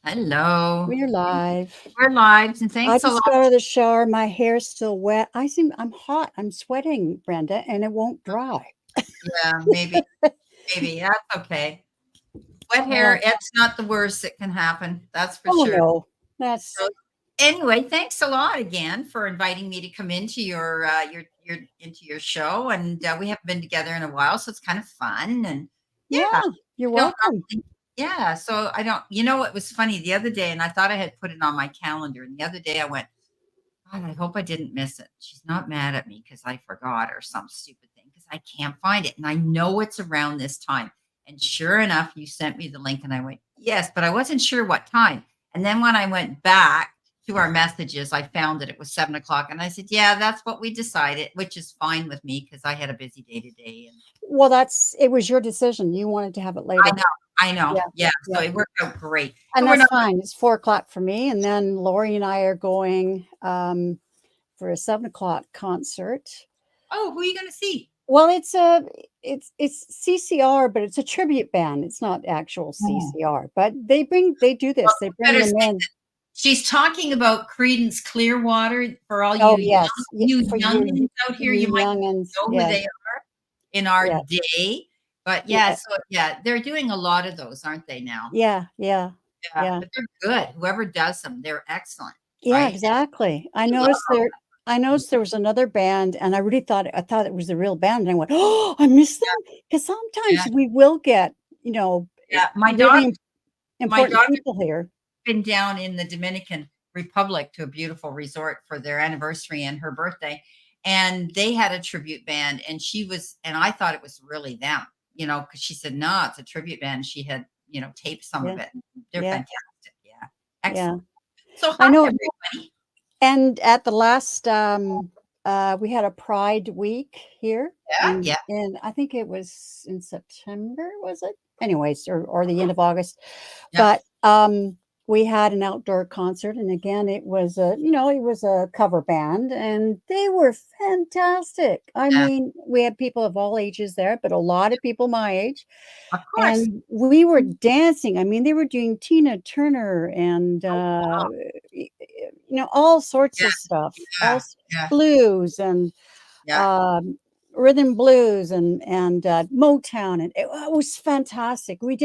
Hello. We're live. We're live, and I thanks a lot. just got out of the shower. My hair's still wet. I'm hot. I'm sweating, Brenda, and it won't dry. Yeah, maybe that's okay. Wet hair, Oh, it's not the worst that can happen. That's for oh sure. no. That's So, anyway, thanks a lot again for inviting me to come into your show, and we haven't been together in a while, so it's kind of fun. And yeah, yeah, you're I don't welcome. normally. Yeah, so I don't. You know what was funny the other day, and I thought I had put it on my calendar, and the other day I went, God, I hope I didn't miss it. She's not mad at me because I forgot or some stupid thing because I can't find it. And I know it's around this time. And sure enough, you sent me the link and I went, yes, but I wasn't sure what time. And then when I went back to our messages, I found that it was 7 o'clock. And I said, yeah, that's what we decided, which is fine with me because I had a busy day today. And Well, it was your decision. You wanted to have it I later. know, I know. Yeah, Yeah. yeah. So it worked out great. And So we're that's not, fine. It's 4 o'clock for me. And then Lori and I are going for a 7 o'clock concert. oh, who are you going to see? Well, it's CCR, but it's a tribute band. It's not actual Oh, CCR, but they do well, this. They bring better them say in. she's talking about Creedence Clearwater for all Oh, you yes. you For youngins out here. You you might youngins. know who Yeah, they are in our yeah, day, but yeah, yeah, so yeah, they're doing a lot of those, aren't they now? yeah, yeah, Yeah, yeah, but they're good. Whoever does them, they're excellent, yeah, right? exactly. You love I them. noticed there was another band, and I thought it was the real band, and I went, "Oh, I miss them," because Yeah, sometimes we will get, yeah. really My important daughter people here. been down in the Dominican Republic to a beautiful resort for their anniversary and her birthday. And they had a tribute band, and and I thought it was really them, because she said, no, it's a tribute band. She had, taped some of Yeah, it. They're yeah, fantastic. Yeah. yeah. Excellent. So, I hi, know. everybody. And at the last, we had a Pride Week here Yeah. Yeah. in I think it was in September, was it? Anyways, or the end of August. Yeah. But we had an outdoor concert, and again, it was a cover band, and they were fantastic. I Yeah. mean, we had people of all ages there, but a lot of people my age, Of course. and we were dancing. I mean, they were doing Tina Turner and Oh, wow. all sorts Yeah. of stuff, Yeah. Yeah. blues and Yeah. um, rhythm blues and Motown, and it was fantastic. We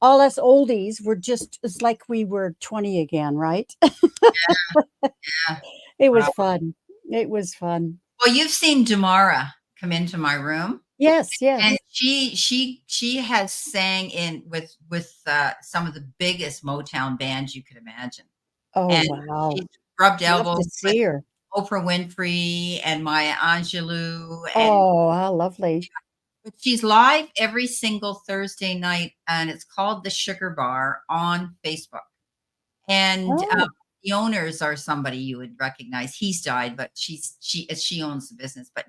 all us oldies were just it's like we were 20 again, right? Yeah. It was Wow. fun. It was fun. Well, you've seen Damara come into my room. Yes, And yes. she has sang in with some of the biggest Motown bands you could imagine, Oh and wow, she's rubbed love to elbows with see her. Oprah Winfrey and Maya Angelou, and Oh, how lovely. but she's live every single Thursday night, and it's called the Sugar Bar on Facebook. And Oh, the owners are somebody you would recognize. He's died, but she owns the business. But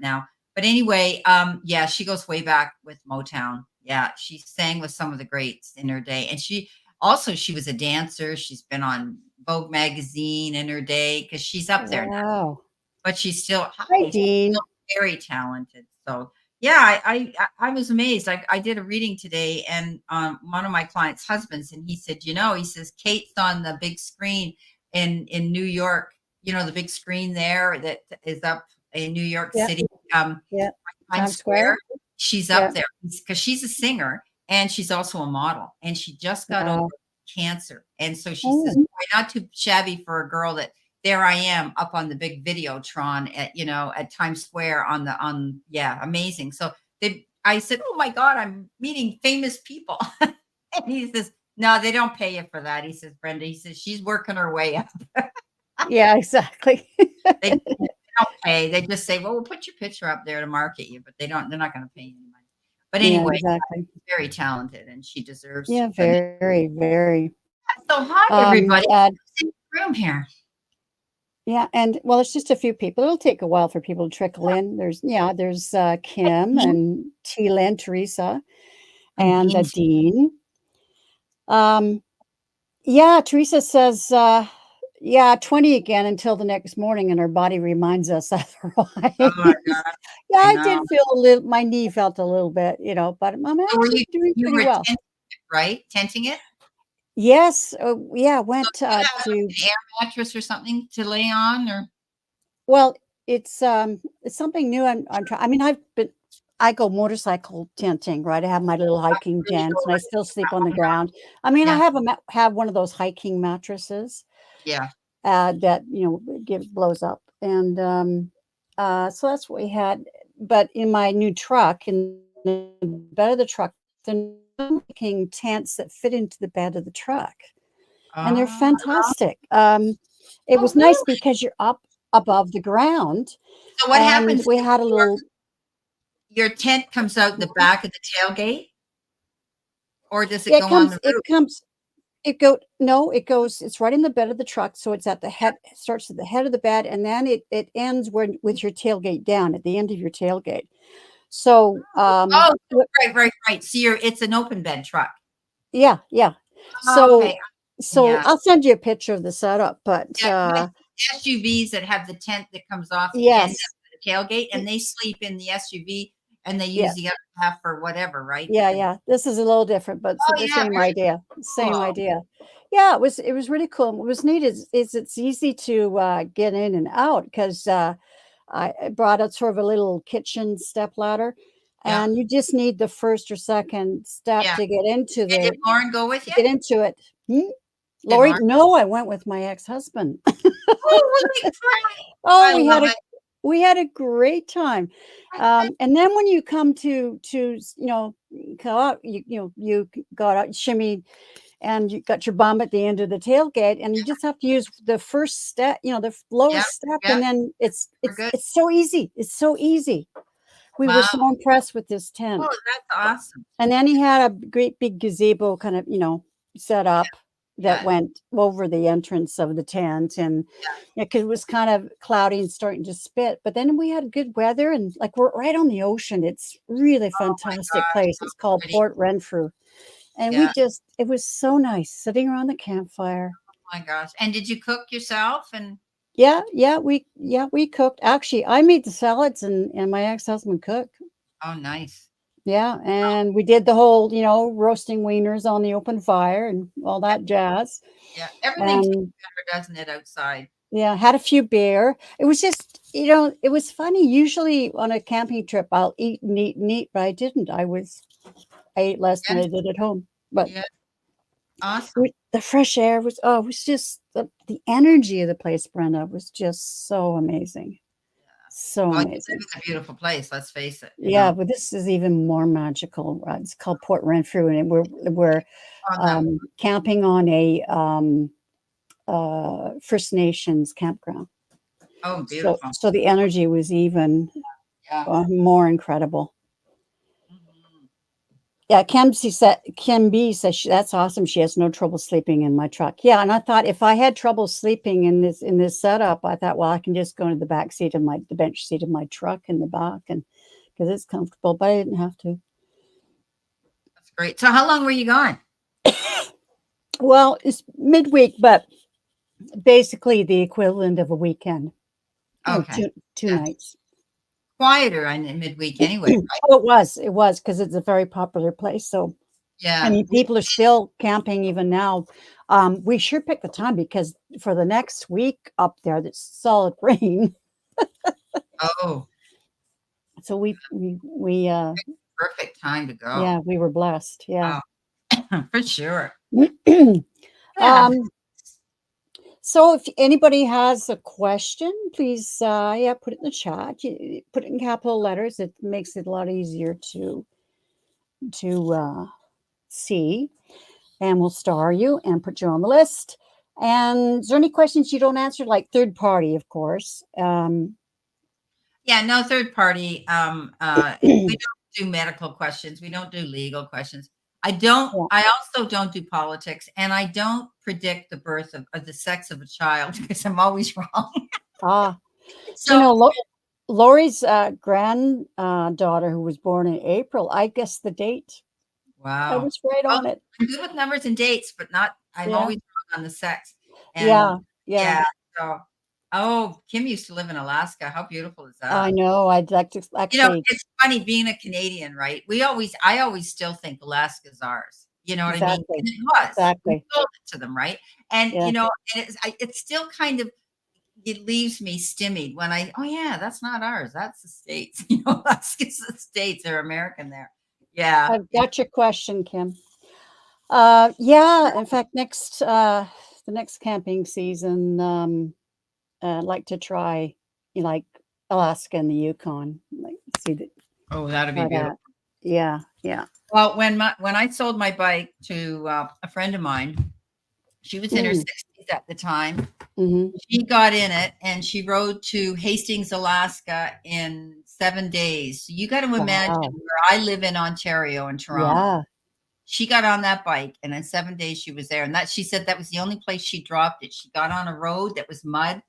anyway, yeah, she goes way back with Motown. Yeah, she sang with some of the greats in her day, and she was a dancer. She's been on Vogue magazine in her day because she's up there now, wow. but she's still Hi, hi, she's Dean. still very talented. So yeah, I was amazed. I did a reading today, and one of my clients' husbands, and he said, he says Kate's on the big screen in New York. The big screen there that is up in New York Yeah, City, yeah. Times Times Square. Square. She's Yeah. up there because she's a singer and she's also a model, and she just got over Wow. cancer, and so she says, Oh, "Boy, not too shabby for a girl that." There I am up on the big Videotron at Times Square yeah, amazing. So I said, "Oh my God, I'm meeting famous people." And he says, "No, they don't pay you for that." He says, "Brenda," he says, "she's working her way up." yeah, exactly. They don't pay. They just say, "Well, we'll put your picture up there to market you," but they're not going to pay you any money. But Yeah, anyway, exactly. she's very talented and she deserves Yeah, the name. very, very. So hi everybody. Sad. Who's in the room here? Yeah, and well, it's just a few people. It'll take a while for people to trickle in. There's Kim Dean and T. Lynn, Teresa, and and Dean. Dean. Um, yeah, Teresa says, yeah, 20 again until the next morning, and her body reminds us otherwise. Oh my God, Yeah, I I know. did feel a little, my knee felt a little bit, but I'm So actually doing you pretty were well. tenting it, right? Tenting it? Yes, yeah, went You have like to. an air mattress or something to lay on, or Well, it's something new. I'm trying. I mean, I go motorcycle tenting, right? I have my little hiking really go tents, and I right? still sleep on the ground. I mean, I Yeah, have one of those hiking mattresses yeah. that blows up, and so that's what we had. But in my new truck, in the bed of the truck, they're making tents that fit into the bed of the truck, and they're Oh, fantastic. It oh, was nice really? because you're up above the ground, So what and happens we is had a little. your tent comes out the back of the tailgate, or does it It go on comes. the It roof? comes. It go no, it goes. It's right in the bed of the truck, so it's at the head. It starts at the head of the bed, and then it ends where with your tailgate down at the end of your tailgate. So, Oh, right. So it's an open bed truck. yeah, yeah. Oh, So okay. so Yeah. I'll send you a picture of the setup, but Yeah, my SUVs that have the tent that comes off the end of yes, the tailgate, y- and they sleep in the SUV, and they yeah, use the other half for whatever, right? yeah, yeah. This is a little different, but it's Oh, the yeah, same very idea. Same cool. idea. Yeah, it was really cool. What was neat is it's easy to get in and out because I brought out sort of a little kitchen step ladder, Yeah, and you just need the first or second step yeah. to get into And did the Lauren go with to you? get into it. Hmm? Did Lori, Lauren? no, I went with my ex-husband. Oh, holy crap! Oh, I love it. we had a great time. And then when you come go out, you got out, shimmy, and you got your bum at the end of the tailgate, and you just have to use the first step, the Yeah, lowest step, yeah, and then it's we're it's good. it's so easy. It's so easy. We were Wow. so impressed with this Oh, tent. that's awesome. And then he had a great big gazebo kind of, set up that Yeah, went over the entrance of the tent. And yeah. yeah, because it was kind of cloudy and starting to spit. But then we had good weather and like we're right on the ocean. It's really Oh my fantastic gosh, place. how It's called pretty. Port Renfrew. And Yeah. it was so nice sitting around the campfire. Oh my gosh. And did you cook yourself? And Yeah, we cooked. Actually, I made the salads and my ex-husband cooked. oh, nice. Yeah, and we did the whole, roasting wieners on the open fire and all Yeah, that jazz. yeah. Everything tastes And better, doesn't it, outside? yeah, had a few beer. It was just, it was funny. Usually on a camping trip, I'll eat and eat and eat, but I didn't. I ate less than Yeah, I did at home. But yeah. Awesome. the fresh air it was just the energy of the place, Brenda, was just so amazing. So Well, you live amazing. in a beautiful place, let's face it, you Yeah, know? but this is even more magical. It's called Port Renfrew, and we're On the camping on a First Nations campground. oh, So beautiful. so the energy was even Yeah. more incredible. Mhm. Yeah, Kim B says that's awesome. She has no trouble sleeping in my truck. Yeah, and I thought if I had trouble sleeping in this setup, I thought, well, I can just go into the back seat of the bench seat of my truck in the back, and because it's comfortable, but I didn't have to. That's great. So how long were you gone? Well, it's midweek, but basically the equivalent of a weekend. Okay. Two Yeah. nights. Quieter on the midweek anyway, right? Oh, it was because it's a very popular place. So I Yeah. mean, people are still camping even now. We sure picked the time because for the next week up there, that's solid rain. Oh, So we perfect time to go. yeah, we were blessed. Yeah. Wow. For sure. Yeah. um, so if anybody has a question, please, yeah, put it in the chat. Put it in capital letters. It makes it a lot easier to see, and we'll star you and put you on the list. And is there any questions you don't answer, like third party, of course? Yeah, no third party. We don't do medical questions. We don't do legal questions. Yeah. I also don't do politics, and I don't predict the birth of the sex of a child because I'm always wrong. Ah, do you So, know Lori's granddaughter, who was born in April? I guess the date. I wow. was right Well, on it. I'm good with numbers and dates, but not I'm Yeah. always wrong on the sex. And Yeah. Yeah. yeah, so oh, Kim used to live in Alaska. How beautiful is I that? know. I'd like to You know, actually. it's funny being a Canadian, right? I always still think Alaska's ours. You know what I mean? Exactly. And it was. We Exactly. sold it to them, right? And Yeah. and it's still kind of it leaves me stymied when oh yeah, that's not ours. That's the States. That's it's the States. They're American there. Yeah. I've got your question, Kim. Yeah, in fact, the next camping season, I'd like to try, like, Alaska and the Yukon, like, see the Oh, that'd be try beautiful. that. Yeah, yeah. Well, when I sold my bike to a friend of mine, she was in her Mm, 60s at the time. mhm. She got in it and she rode to Hastings, Alaska in 7 days. So you got to imagine Wow. where I live in Ontario and Toronto. Yeah. She got on that bike and in 7 days she was there. And she said that was the only place she dropped it. She got on a road that was mud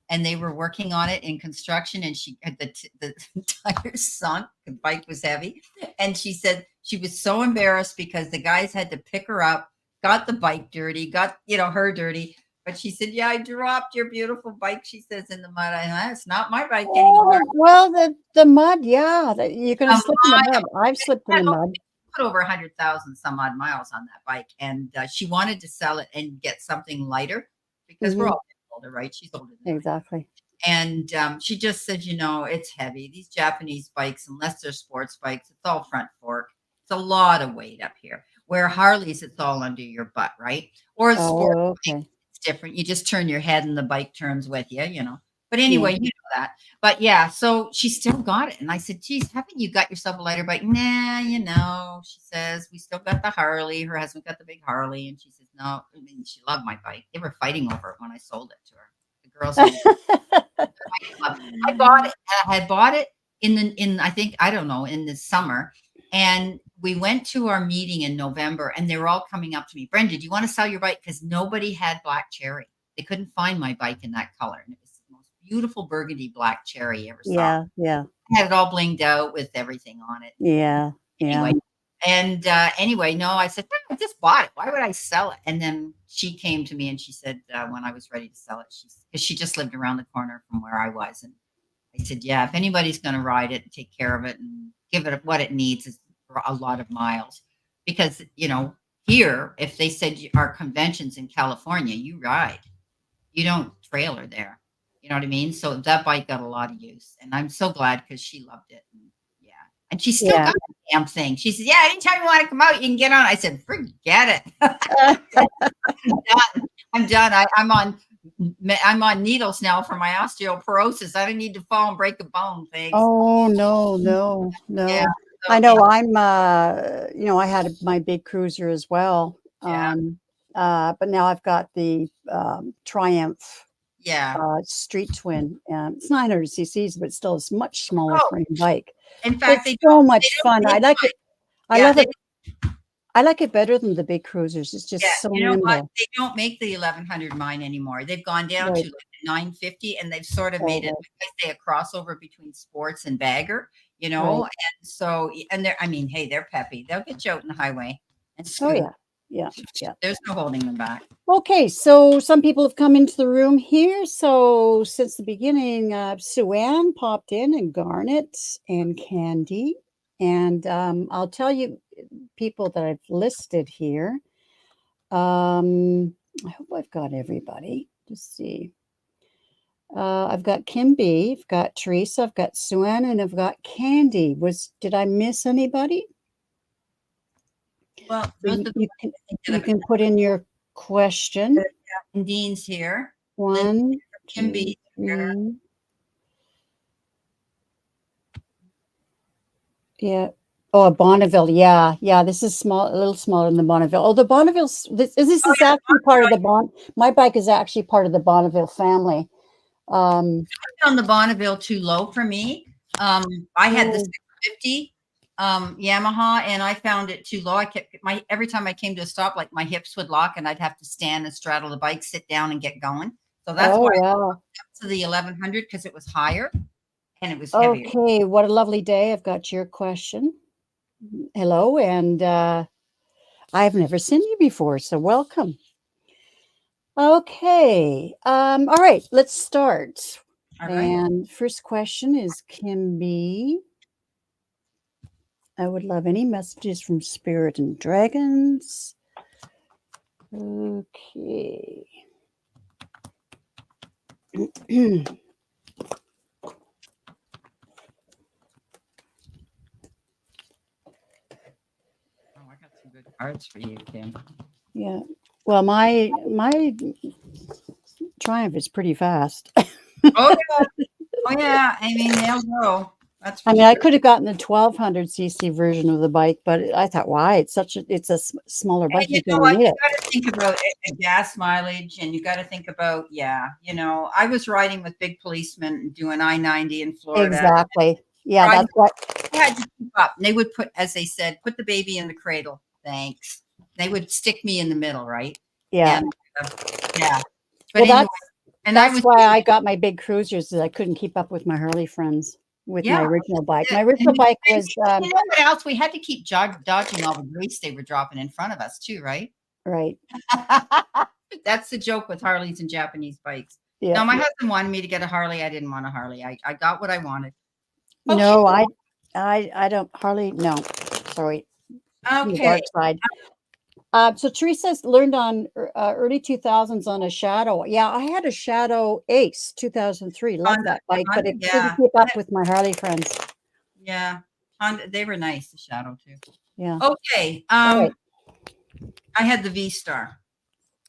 and they were working on it in construction and she had the tires sunk. The bike was heavy. And she said she was so embarrassed because the guys had to pick her up, got the bike dirty, got, her dirty. But she said, yeah, I dropped your beautiful bike, she says, in the mud. It's not my bike anymore. Oh, well, the mud, yeah, you're gonna slip in the Mud, mud. I've slipped in the mud. put over 100,000 some odd miles on that bike. And she wanted to sell it and get something lighter because we're Mhm. all older, right? She's older than I am. Exactly. And she just said, it's heavy. These Japanese bikes, unless they're sports bikes, it's all front fork. It's a lot of weight up here. Where Harleys, it's all under your butt, right? Or a sport Oh, bike, okay. it's different. You just turn your head and the bike turns with you. But Yeah. anyway, you know that. But yeah, so she still got it. And I said, geez, haven't you got yourself a lighter bike? Nah, she says, we still got the Harley. Her husband got the big Harley. And she says, no, I mean, she loved my bike. They were fighting over it when I sold it to her. The girls I bought it. I had bought it in I think I don't know in the summer, and we went to our meeting in November, and they were all coming up to me, Brenda, do you want to sell your bike? Because nobody had black cherry. They couldn't find my bike in that color, and it was the most beautiful burgundy black cherry you ever saw. Yeah, yeah, I had it all blinged out with everything on it. yeah, yeah. Anyway, and anyway, no, I said, no, I just bought it. Why would I sell it? And then she came to me and she said, when I was ready to sell it, because she just lived around the corner from where I was. And I said, yeah, if anybody's going to ride it and take care of it and give it what it needs is for a lot of miles. Because, here, if they said our conventions in California, you ride, you don't trailer there. You know what I mean? So that bike got a lot of use. And I'm so glad because she loved it. And yeah. And she still Yeah. got the damn thing. She said, yeah, anytime you want to come out, you can get on. I said, forget it. I'm done. I'm on needles now for my osteoporosis. I don't need to fall and break a bone. Thanks. Oh, no, no, Yeah. no. So, I know I'm, I had my big cruiser as well. Yeah. But now I've got the Triumph Yeah. Street Twin. It's 900 cc's, but still it's much smaller Oh, frame bike. in fact, It's so much fun. I like it. I Yeah, love it. I like it better than the big cruisers. It's yeah. just so You know what? nimble. They don't make the 1100 mine anymore. They've gone down Right. to like 950, and they've sort of made it, Oh, like I say, a crossover between sports and bagger. right. And so, and they're, I mean, hey, they're peppy. They'll get you out in the highway and Oh, scoot. yeah. Yeah. Yeah. There's no holding them back. Okay, so some people have come into the room here. So since the beginning, Sue Ann popped in, and Garnet and Candy. And I'll tell you people that I've listed here. I hope I've got everybody. Just see. I've got Kim B, I've got Teresa, I've got Sue Ann, and I've got Candy. Did I miss anybody? Well, So those are the you can put in your question. and Dean's here. 1, Kim 2, B here. 3. Yeah. Oh, Bonneville. Yeah. Yeah. This is small, a little smaller than the Bonneville. Oh, the Bonneville's this is actually part of the my bike is actually part of the Bonneville family. I found the Bonneville too low for me. I had the 650 Yamaha, and I found it too low. I kept every time I came to a stop, like my hips would lock, and I'd have to stand and straddle the bike, sit down, and get going. So that's why I went up to the 1100 because it was higher and it was heavier. Okay, what a lovely day. I've got your question. Hello, and I've never seen you before, so welcome. Okay. All right, let's start. All right. And first question is Kim B. I would love any messages from spirit and dragons. Okay. Oh, I got some good cards for you, Kim. Yeah. Well, my triumph is pretty fast. Oh yeah, oh yeah. I mean, they'll go. That's for I mean, I sure. could have gotten the 1200cc version of the bike, but I thought, why? It's a smaller And bike. you You know don't what? need You it. got to think about gas mileage, and you got to think about, yeah, I was riding with big policemen and doing I-90 in Florida. Exactly. Yeah, Riding, that's what. I had to keep up. And they would put, as they said, put the baby in the cradle. Thanks. They would stick me in the middle, right? Yeah. And yeah. But Well, anyway, and I that's was, why I got my big cruisers. Is I couldn't keep up with my Harley friends with my yeah. original bike. Yeah. My original bike was You know what else? We had to keep dodging all the grease they were dropping in front of us too, right? right. That's the joke with Harleys and Japanese bikes. Yeah. No, my husband wanted me to get a Harley. I didn't want a Harley. I got what I wanted. Okay. No, I don't Harley. No, sorry. The Okay. dark side. So Teresa's learned on early 2000s on a Shadow. Yeah, I had a Shadow Ace 2003. Love Honda, that bike, but Honda, it didn't yeah. keep up with my Harley friends. Yeah. Honda, they were nice, the Shadow too. Yeah. Okay. All right. I had the V Star.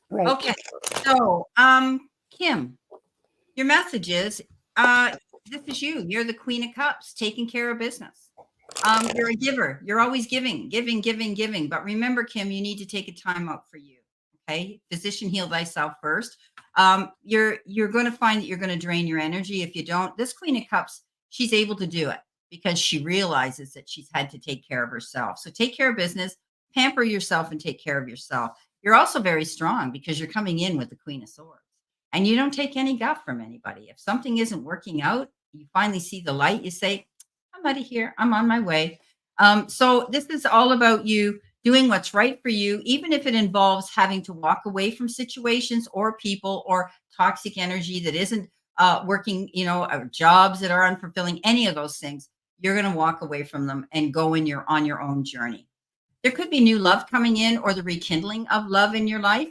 Right. Okay. So, Kim, your message is this is you. You're the Queen of Cups, taking care of business. You're a giver. You're always giving, giving, giving, giving. But remember, Kim, you need to take a time out for you. Okay. Physician, heal thyself first. You're going to find that you're going to drain your energy if you don't. This Queen of Cups, she's able to do it because she realizes that she's had to take care of herself. So take care of business, pamper yourself, and take care of yourself. You're also very strong because you're coming in with the Queen of Swords. And you don't take any guff from anybody. If something isn't working out, you finally see the light, you say, I'm out of here. I'm on my way. So this is all about you doing what's right for you, even if it involves having to walk away from situations or people or toxic energy that isn't working, or jobs that are unfulfilling, any of those things. You're going to walk away from them and go on your own journey. There could be new love coming in or the rekindling of love in your life.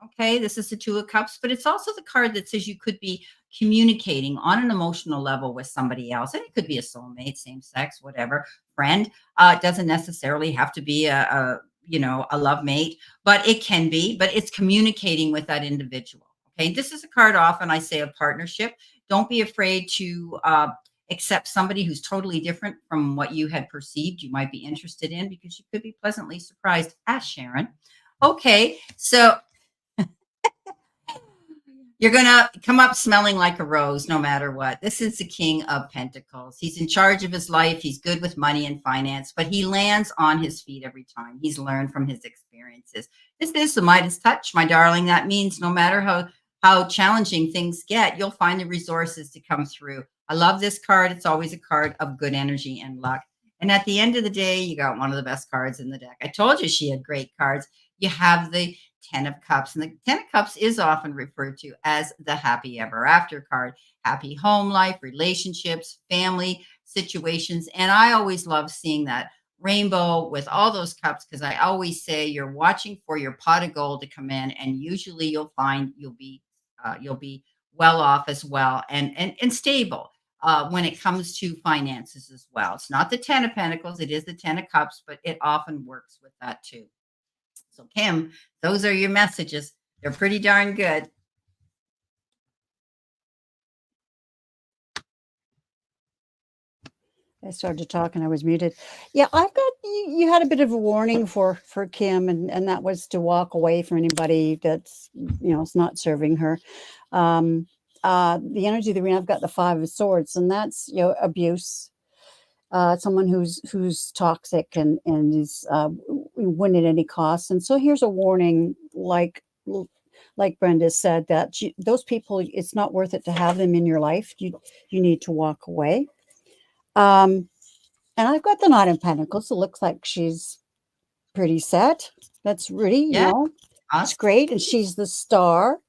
Okay, this is the Two of Cups, but it's also the card that says you could be communicating on an emotional level with somebody else. And it could be a soulmate, same sex, whatever, friend. It doesn't necessarily have to be a love mate, but it can be, but it's communicating with that individual. Okay, this is a card often I say of partnership. Don't be afraid to accept somebody who's totally different from what you had perceived you might be interested in, because you could be pleasantly surprised. Ask Sharon. Okay, so you're going to come up smelling like a rose no matter what. This is the King of Pentacles. He's in charge of his life. He's good with money and finance, but he lands on his feet every time. He's learned from his experiences. This is the Midas touch, my darling. That means no matter how challenging things get, you'll find the resources to come through. I love this card. It's always a card of good energy and luck. And at the end of the day, you got one of the best cards in the deck. I told you she had great cards. You have the 10 of Cups, and the 10 of Cups is often referred to as the happy ever after card. Happy home life, relationships, family situations. And I always love seeing that rainbow with all those cups, because I always say you're watching for your pot of gold to come in, and usually you'll find you'll be well off as well, and stable when it comes to finances as well. It's not the 10 of Pentacles, it is the 10 of Cups, but it often works with that too. So Kim, those are your messages. They're pretty darn good. I started talking. I was muted. Yeah, I've got you had a bit of a warning for Kim, and that was to walk away from anybody that's it's not serving her. The energy of the ring. I've got the Five of Swords, and that's abuse. Someone who's toxic and is win at any cost. And so here's a warning, like Brenda said, that those people, it's not worth it to have them in your life. You need to walk away. And I've got the Knight of Pentacles. It looks like she's pretty set. That's really, Yeah. it's great. And she's the star.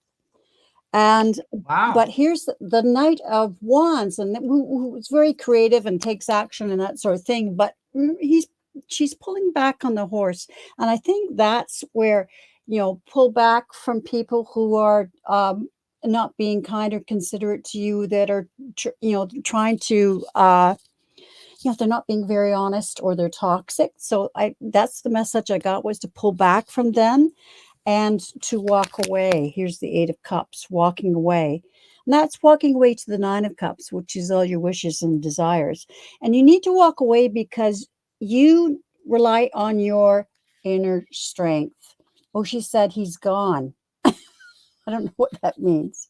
And Wow. but here's the Knight of Wands, and who's very creative and takes action and that sort of thing. But he's she's pulling back on the horse, and I think that's where, pull back from people who are not being kind or considerate to you, that are trying to they're not being very honest, or they're toxic. So I that's the message I got, was to pull back from them and to walk away. Here's the 8 of Cups, walking away. And that's walking away to the 9 of Cups, which is all your wishes and desires. And you need to walk away because you rely on your inner strength. Oh, she said he's gone. I don't know what that means.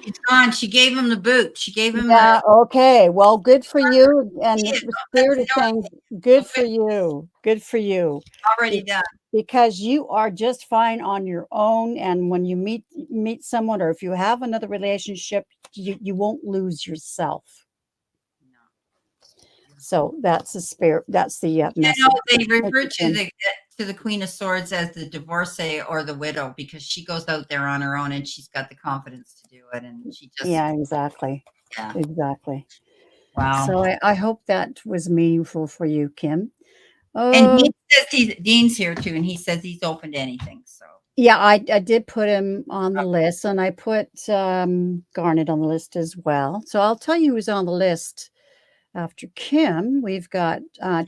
He's gone. She gave him the boot. She gave him Yeah, okay. Well, good for you. And the the spirit is saying, good for you. Good for you. already done. Because you are just fine on your own. And when you meet someone, or if you have another relationship, you won't lose yourself. So that's the spirit. That's the message. They refer to the Queen of Swords as the divorcee or the widow, because she goes out there on her own and she's got the confidence to do it, and she just exactly. Yeah. Exactly. Wow. So I hope that was meaningful for you, Kim. And he says Dean's here too, and he says he's open to anything. So yeah, I did put him on the list, and I put Garnet on the list as well. So I'll tell you who's on the list. After Kim, we've got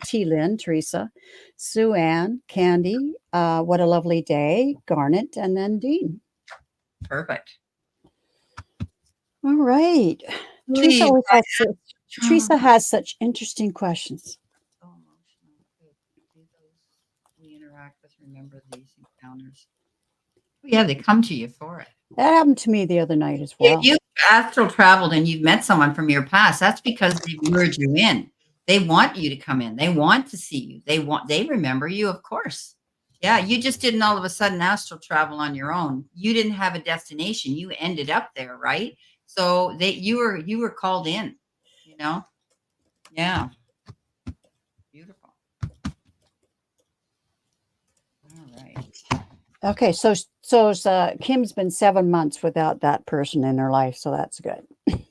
T. Lynn, Teresa, Sue Ann, Candy, What a Lovely Day, Garnet, and then Dean. Perfect. All right. Teresa has such interesting questions. We interact with, remember these encounters. Yeah, they come to you for it. That happened to me the other night as well. You astral traveled and you've met someone from your past. That's because they've lured you in. They want you to come in. They want to see you. They remember you, of course. Yeah, you just didn't all of a sudden astral travel on your own. You didn't have a destination. You ended up there, right? So you were called in, Yeah. Beautiful. All right. Okay, so Kim's been 7 months without that person in her life, so that's good. Okay.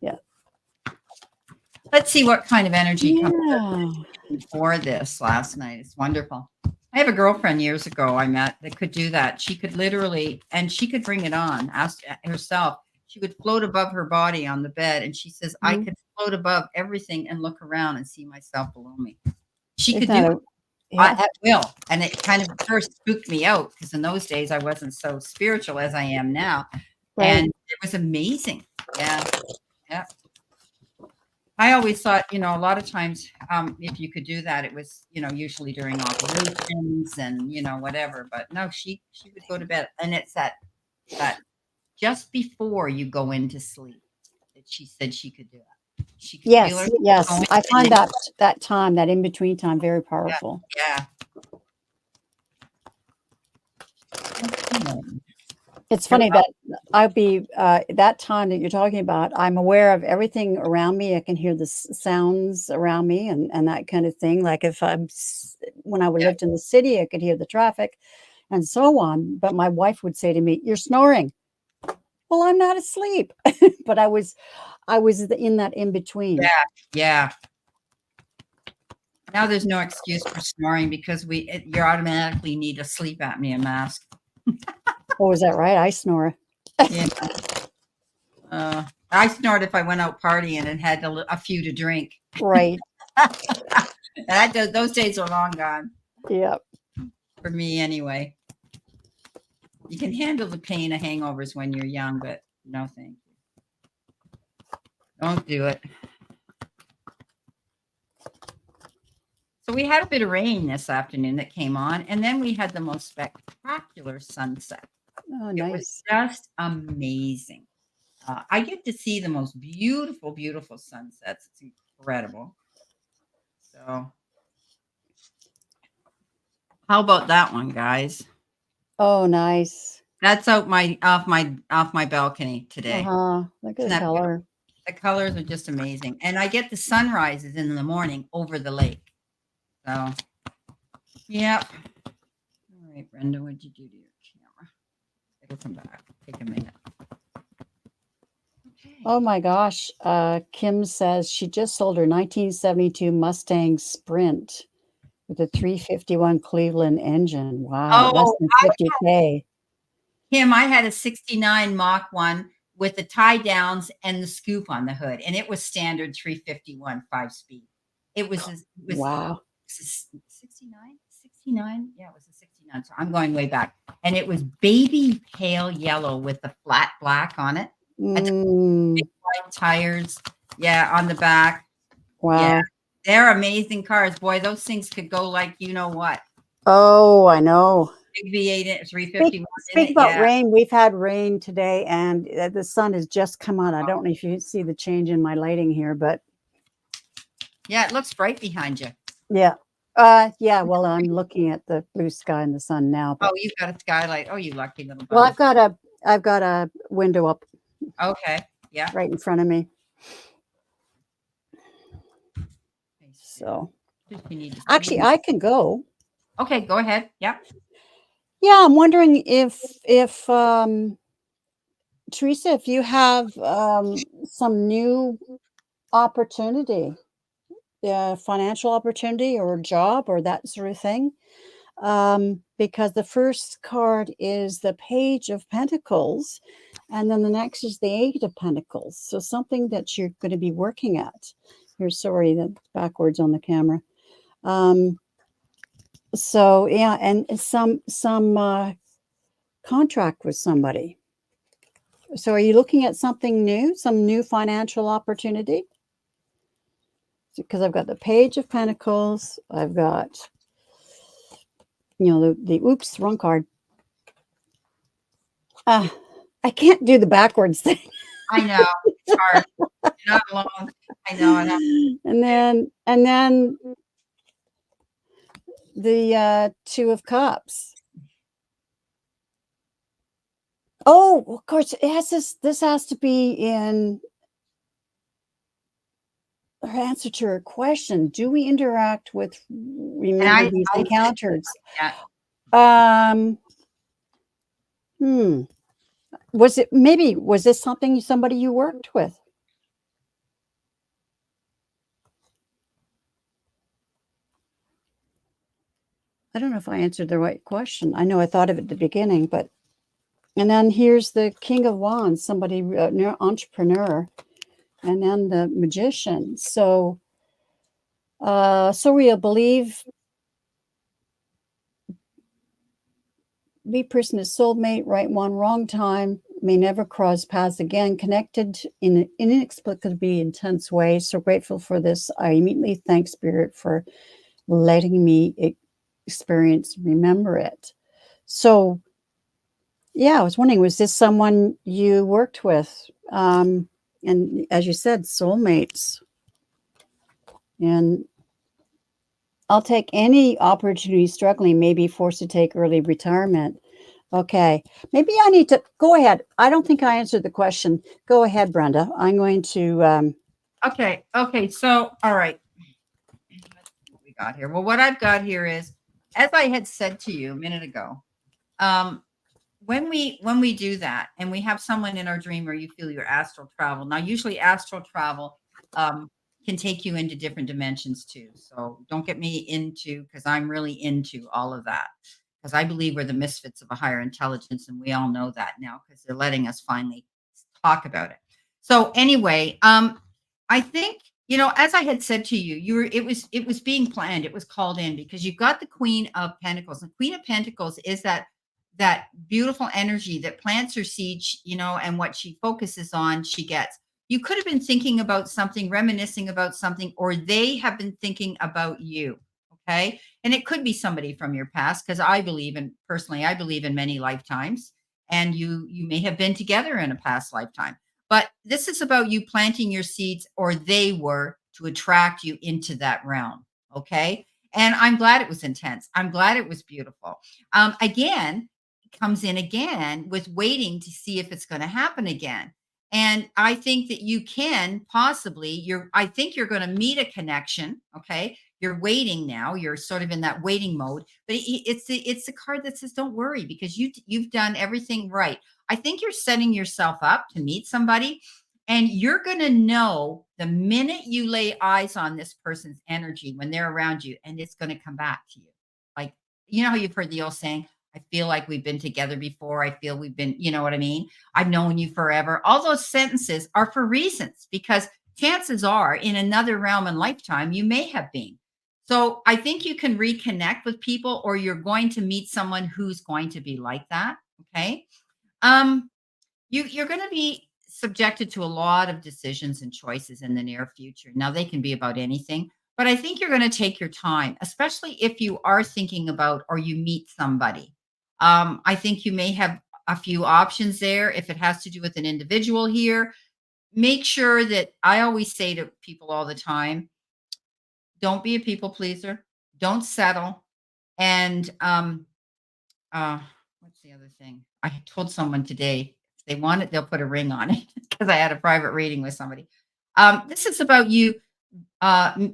Yeah. Let's see what kind of energy comes for this last night. It's wonderful. I have a girlfriend years ago I met that could do that. She could literally, and she could bring it on herself. She would float above her body on the bed, and she says, I could float above everything and look around and see myself below me. She could do it. At will. And it kind of first spooked me out, because in those days I wasn't so spiritual as I am now. Right. And it was amazing. Yeah. Yeah. I always thought, a lot of times, if you could do that, it was, usually during operations and, whatever. But no, she would go to bed. And it's that just before you go into sleep that she said she could do it. She could yes. I find that time, that in-between time, very powerful. Yeah. It's funny that I'd be that time that you're talking about, I'm aware of everything around me. I can hear the sounds around me and that kind of thing. Like when I lived in the city, I could hear the traffic and so on. But my wife would say to me, "You're snoring." Well, I'm not asleep, but I was in that in between. Yeah. Now there's no excuse for snoring, because you automatically need a sleep apnea mask. Oh, is that right? I snore. Yeah. I snored if I went out partying and had a few to drink. Right. Those days are long gone. Yep. For me, anyway. You can handle the pain of hangovers when you're young, but no thank you. Don't do it. So we had a bit of rain this afternoon that came on, and then we had the most spectacular sunset. Oh, nice. It was just amazing. I get to see the most beautiful, beautiful sunsets. It's incredible. So how about that one, guys? Oh, nice. That's off my balcony today. Look at the color. The colors are just amazing. And I get the sunrises in the morning over the lake. So, yep. All right, Brenda, what'd you do to your camera? It'll come back. Take a minute. Oh my gosh. Kim says she just sold her 1972 Mustang Sprint with a 351 Cleveland engine. Wow, less Oh, than 50K. Kim, I had a 69 Mach 1 with the tie downs and the scoop on the hood, and it was standard 351 5-speed. It was Wow. 69? 69? Yeah, it was a 69. So I'm going way back. And it was baby pale yellow with the flat black on it. Had Mm, big white tires. Yeah, on the back. Yeah. wow. They're amazing cars. Boy, those things could go like you know what. Oh, I know. Big V8 in it, 351 in Speak it. about Yeah. rain. We've had rain today, and the sun has just come on. I don't know if you see the change in my lighting here, but Yeah, it looks bright behind you. yeah. Yeah, well, I'm looking at the blue sky and the sun now, Oh, but you've got a skylight. Oh, you lucky little well, bunny. I've got a window up Okay. Yeah. right in front of me. So If you need to see actually, it. I can go. Okay, go ahead. Yeah. Yeah, I'm wondering if Teresa, if you have some new opportunity, financial opportunity or job or that sort of thing. Because the first card is the Page of Pentacles, and then the next is the Eight of Pentacles. So something that you're going to be working at. Here, sorry, that's backwards on the camera. So yeah, and some contract with somebody. So are you looking at something new, some new financial opportunity? Because I've got the Page of Pentacles, I've got, the oops, wrong card. I can't do the backwards thing. I know. It's hard. You're not alone. I know it. And then the Two of Cups. Oh, of course, it has this has to be in her answer to her question. Do we interact with remember these I encounters? yeah. Was this something somebody you worked with? I don't know if I answered the right question. I know I thought of it at the beginning, but and then here's the King of Wands, somebody entrepreneur, and then the Magician. So we believe be person is soulmate, right one, wrong time, may never cross paths again, connected in an inexplicably intense way. So grateful for this. I immediately thank Spirit for letting me experience, remember it. So yeah, I was wondering, was this someone you worked with? And as you said, soulmates. And I'll take any opportunity struggling, maybe forced to take early retirement. Okay, maybe I need to go ahead. I don't think I answered the question. Go ahead, Brenda. I'm going to. Okay. Okay. So, all right. What we got here? Well, what I've got here is, as I had said to you a minute ago, um, when we do that and we have someone in our dream where you feel your astral travel. Now, usually astral travel can take you into different dimensions too. So don't get me into because I'm really into all of that because I believe we're the misfits of a higher intelligence, and we all know that now because they're letting us finally talk about it. So anyway, I think as I had said to you, it was being planned. It was called in because you've got the Queen of Pentacles. And Queen of Pentacles is that beautiful energy that plants her seed, and what she focuses on, she gets. You could have been thinking about something, reminiscing about something, or they have been thinking about you. Okay. And it could be somebody from your past, because personally, I believe in many lifetimes, and you may have been together in a past lifetime. But this is about you planting your seeds, or they were, to attract you into that realm. Okay. And I'm glad it was intense. I'm glad it was beautiful. Again, comes in again with waiting to see if it's going to happen again. And I think that you can possibly, I think you're going to meet a connection. Okay. You're waiting now. You're sort of in that waiting mode, but it's the card that says, don't worry, because you've done everything right. I think you're setting yourself up to meet somebody, And you're going to know the minute you lay eyes on this person's energy when they're around you, and it's going to come back to you. Like, you know how you've heard the old saying, I feel like we've been together before. I feel we've been, you know what I mean? I've known you forever. All those sentences are for reasons, because chances are in another realm and lifetime, you may have been. So I think you can reconnect with people, or you're going to meet someone who's going to be like that. Okay. Um, you're going to be subjected to a lot of decisions and choices in the near future. Now, they can be about anything, but I think you're going to take your time, especially if you are thinking about or you meet somebody. I think you may have a few options there. If it has to do with an individual here, make sure that, I always say to people all the time, don't be a people pleaser, don't settle. And uh, what's the other thing? I told someone today, if they want it, they'll put a ring on it, because I had a private reading with somebody. This is about you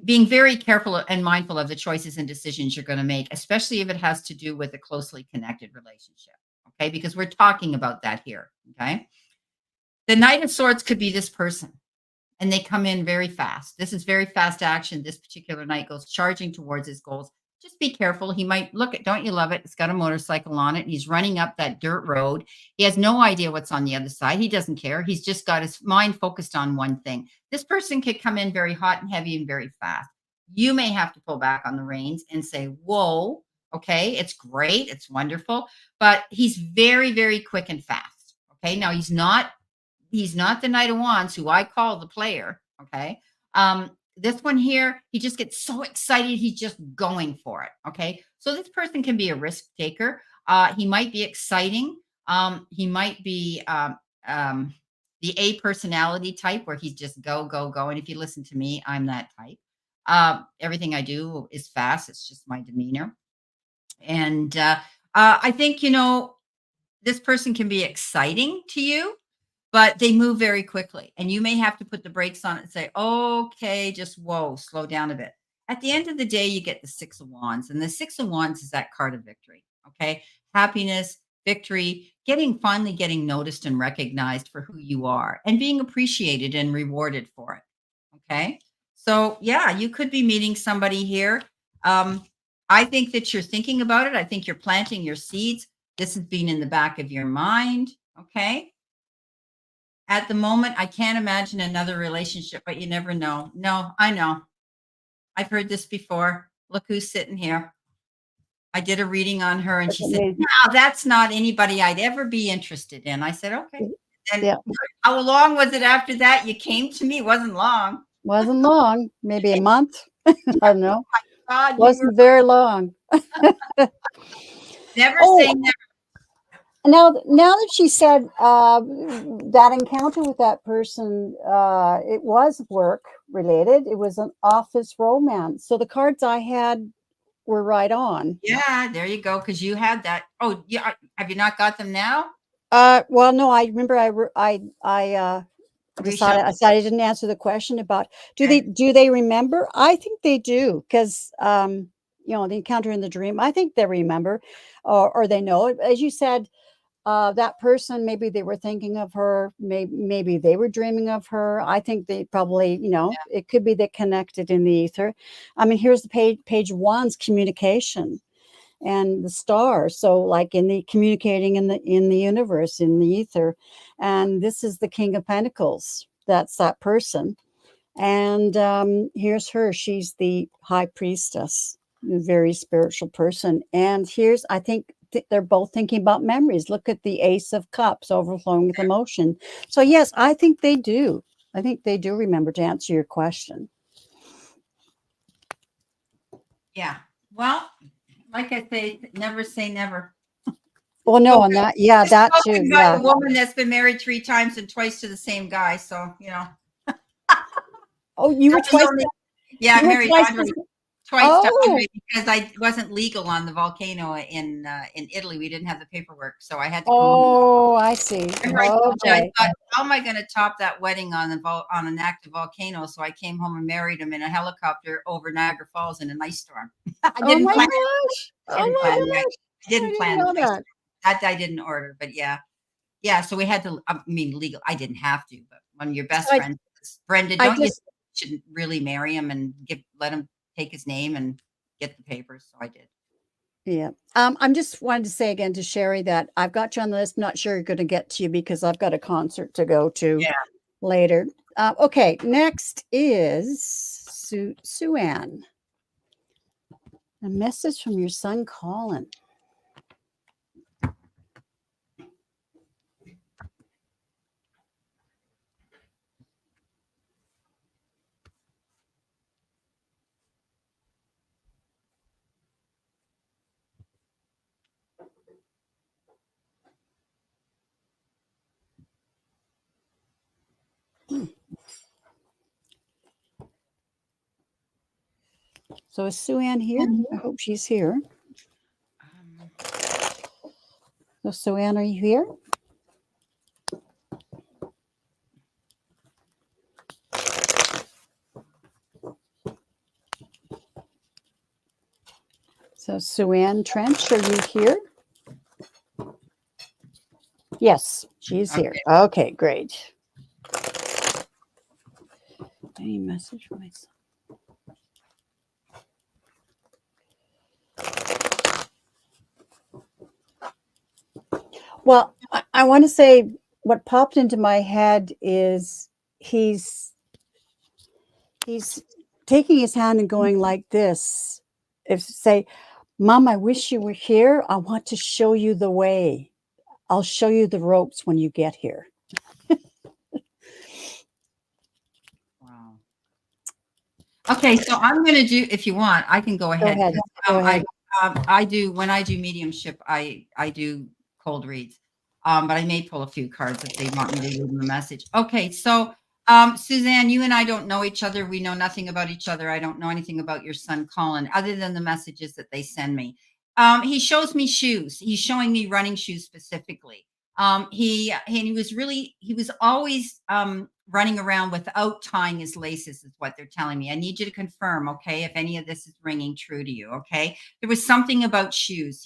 being very careful and mindful of the choices and decisions you're going to make, especially if it has to do with a closely connected relationship. Okay. Because we're talking about that here. Okay. The Knight of Swords could be this person, and they come in very fast. This is very fast action. This particular knight goes charging towards his goals. Just be careful. He might look at, don't you love it? It's got a motorcycle on it. And he's running up that dirt road. He has no idea what's on the other side. He doesn't care. He's just got his mind focused on one thing. This person could come in very hot and heavy and very fast. You may have to pull back on the reins and say, whoa, okay, it's great. It's wonderful. But he's very, very quick and fast. Okay. Now he's not the Knight of Wands, who I call the player. Okay. This one here, he just gets so excited. He's just going for it. Okay. So this person can be a risk taker. He might be exciting. He might be the A personality type, where he's just go, go, go. And if you listen to me, I'm that type. Everything I do is fast. It's just my demeanor. And I think, this person can be exciting to you, but they move very quickly, and you may have to put the brakes on it and say, okay, just whoa, slow down a bit. At the end of the day, you get the Six of Wands, and the Six of Wands is that card of victory. Okay. Happiness, victory, finally getting noticed and recognized for who you are, and being appreciated and rewarded for it. Okay. So yeah, you could be meeting somebody here. I think that you're thinking about it. I think you're planting your seeds. This has been in the back of your mind. Okay. At the moment, I can't imagine another relationship, but you never know. No, I know. I've heard this before. Look who's sitting here. I did a reading on her, and she said, no, that's not anybody I'd ever be interested in. I said, okay. And Yeah. how long was it after that you came to me? It wasn't long. Wasn't long, maybe a month. I don't know. God, Wasn't very long. Never say never. Now that she said that encounter with that person, it was work related. It was an office romance. So the cards I had were right on. Yeah, there you go. Because you had that. Oh, yeah. Have you not got them now? Well, no. I remember. I decided I didn't answer the question about do they remember? I think they do, because the encounter in the dream. I think they remember, or they know it. As you said. That person, maybe they were thinking of her, maybe they were dreaming of her. I think they probably, it could be they connected in the ether. I mean, here's the page one's communication and the star. So like in the communicating in the universe, in the ether. And this is the King of Pentacles. That's that person. And here's her. She's the high priestess, a very spiritual person. And here's, I think, they're both thinking about memories. Look at the Ace of Cups, overflowing with emotion. So yes, I think they do. I think they do remember, to answer your question. Yeah. Well, like I say never. Well, no, on that, yeah, that too. Yeah. A woman that's been married 3 times and twice to the same guy. So, Oh, you were twice. Yeah, I married twice Oh. because I wasn't legal on the volcano in Italy. We didn't have the paperwork, so I had to. Oh, I see. I thought, how am I going to top that wedding on an active volcano? So I came home and married him in a helicopter over Niagara Falls in an ice storm. I didn't plan it. I didn't plan that. I didn't order, but yeah. So we had to. I mean, legal. I didn't have to, but one of your So best friends. Brenda, I don't you think just, you should really marry him and let him take his name and get the papers? So I did. yeah. I'm just wanted to say again to Sherry that I've got you on the list. Not sure you're going to get to you because I've got a concert to go to Yeah. later. Okay, next is Sue Ann. A message from your son, Colin. So is Sue Ann here? I hope she's here. So Sue Ann, are you here? So Sue Ann Trench, are you here? Yes, she's here. Okay, great. Any message from my son? Well, I want to say what popped into my head is he's taking his hand and going like this. If say, Mom, I wish you were here. I want to show you the way. I'll show you the ropes when you get here. Wow. Okay, so I'm going to do, if you want, I can go ahead. Ahead. Go ahead. I do, when I do mediumship, I do cold reads. But I may pull a few cards if they want me to leave them a message. Okay, so Suzanne, you and I don't know each other. We know nothing about each other. I don't know anything about your son, Colin, other than the messages that they send me. He shows me shoes. He's showing me running shoes specifically. He was always running around without tying his laces, is what they're telling me. I need you to confirm, okay, if any of this is ringing true to you. Okay, there was something about shoes.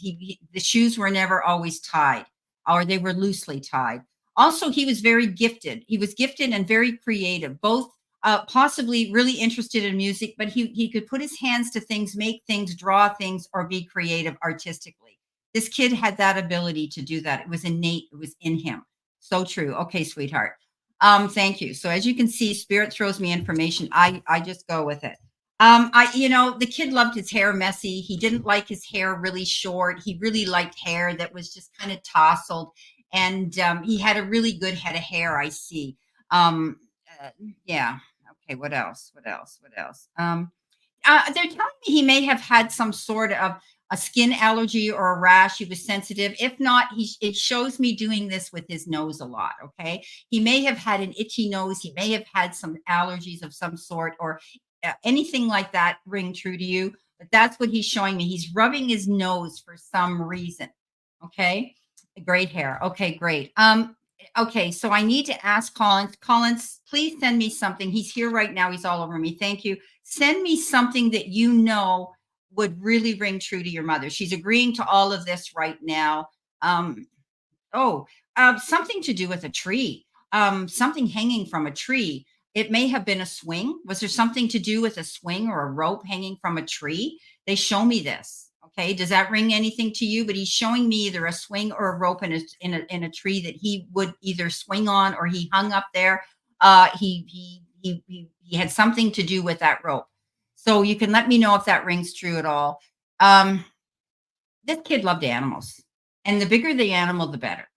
The shoes were never always tied, or they were loosely tied. Also, he was very gifted. He was gifted and very creative, both possibly really interested in music, but he could put his hands to things, make things, draw things, or be creative artistically. This kid had that ability to do that. It was innate. It was in him. So true. Okay, sweetheart. Thank you. So as you can see, Spirit throws me information. I just go with it. The kid loved his hair messy. He didn't like his hair really short. He really liked hair that was just kind of tousled. And he had a really good head of hair, I see. Um, uh, yeah. Okay. What else? What else? What else? They're telling me he may have had some sort of a skin allergy or a rash. He was sensitive. If not, it shows me doing this with his nose a lot. Okay. He may have had an itchy nose. He may have had some allergies of some sort or anything like that ring true to you. But that's what he's showing me. He's rubbing his nose for some reason. Okay. Great hair. Okay, great. Okay, so I need to ask Collins. Collins, please send me something. He's here right now. He's all over me. Thank you. Send me something that you know would really ring true to your mother. She's agreeing to all of this right now. Um, something to do with a tree. Something hanging from a tree. It may have been a swing. Was there something to do with a swing or a rope hanging from a tree? They show me this. Okay, does that ring anything to you? But he's showing me either a swing or a rope in a tree that he would either swing on or he hung up there. He had something to do with that rope. So you can let me know if that rings true at all. This kid loved animals, and the bigger the animal, the better.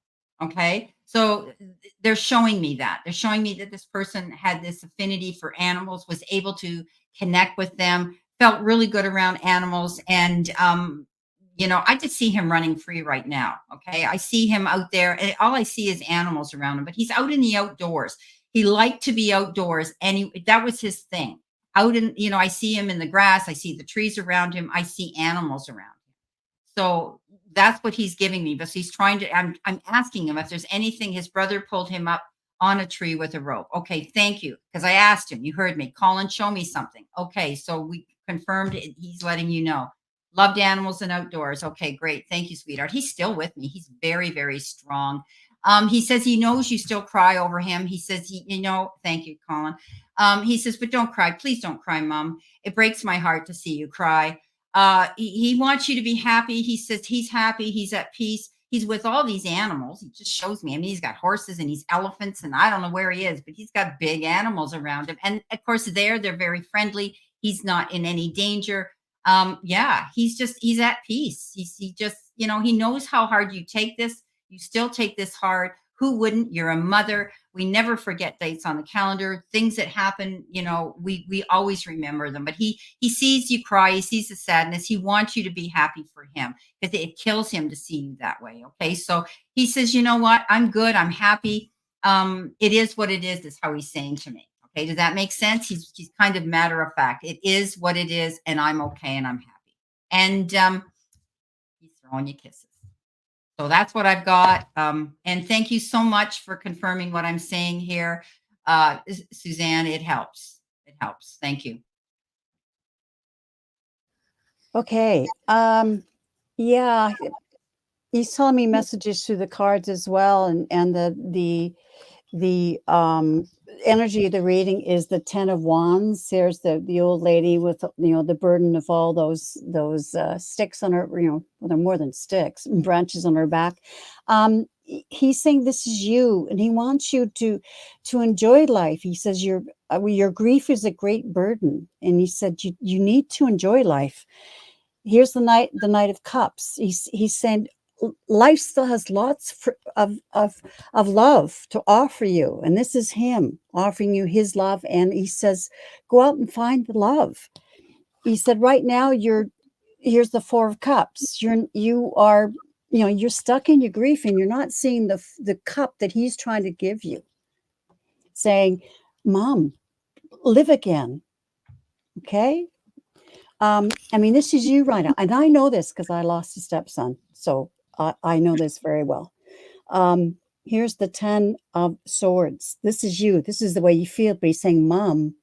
Okay. So they're showing me that. They're showing me that this person had this affinity for animals, was able to connect with them, felt really good around animals. And, I just see him running free right now. Okay. I see him out there, and all I see is animals around him, but he's out in the outdoors. He liked to be outdoors, and that was his thing. Out in, I see him in the grass. I see the trees around him. I see animals around him. So that's what he's giving me. But he's trying to, I'm asking him if there's anything. His brother pulled him up on a tree with a rope. Okay, thank you. Because I asked him, you heard me. Colin, show me something. Okay, so we confirmed it. He's letting you know. Loved animals and outdoors. Okay, great. Thank you, sweetheart. He's still with me. He's very, very strong. He says he knows you still cry over him. He says, thank you, Colin. He says, but don't cry. Please don't cry, Mom. It breaks my heart to see you cry. He wants you to be happy. He says he's happy. He's at peace. He's with all these animals. He just shows me. I mean, he's got horses and he's elephants, and I don't know where he is, but he's got big animals around him. And of course, they're very friendly. He's not in any danger. Yeah, he's at peace. He just, he knows how hard you take this. You still take this hard. Who wouldn't? You're a mother. We never forget dates on the calendar. Things that happen, we always remember them. But he sees you cry. He sees the sadness. He wants you to be happy for him because it kills him to see you that way. Okay, so he says, you know what? I'm good. I'm happy. It is what it is how he's saying to me. Okay, does that make sense? He's kind of matter of fact. It is what it is, and I'm okay, and I'm happy. And he's throwing you kisses. So that's what I've got. And thank you so much for confirming what I'm saying here. Suzanne, it helps. It helps. Thank you. Okay. Yeah, he's telling me messages through the cards as well, and the energy of the reading is the 10 of Wands. There's the old lady with the burden of all those sticks on her, well, they're more than sticks, branches on her back. He's saying this is you, and he wants you to enjoy life. He says your grief is a great burden, and he said you need to enjoy life. Here's the Knight of Cups. He's saying life still has lots of love to offer you, and this is him offering you his love. And he says, go out and find the love. He said, right now here's the Four of Cups. You're stuck in your grief, and you're not seeing the cup that he's trying to give you, saying, Mom, live again. Okay. I mean, this is you right now, and I know this because I lost a stepson, so I know this very well. Here's the 10 of Swords. This is you. This is the way you feel. But he's saying, Mom,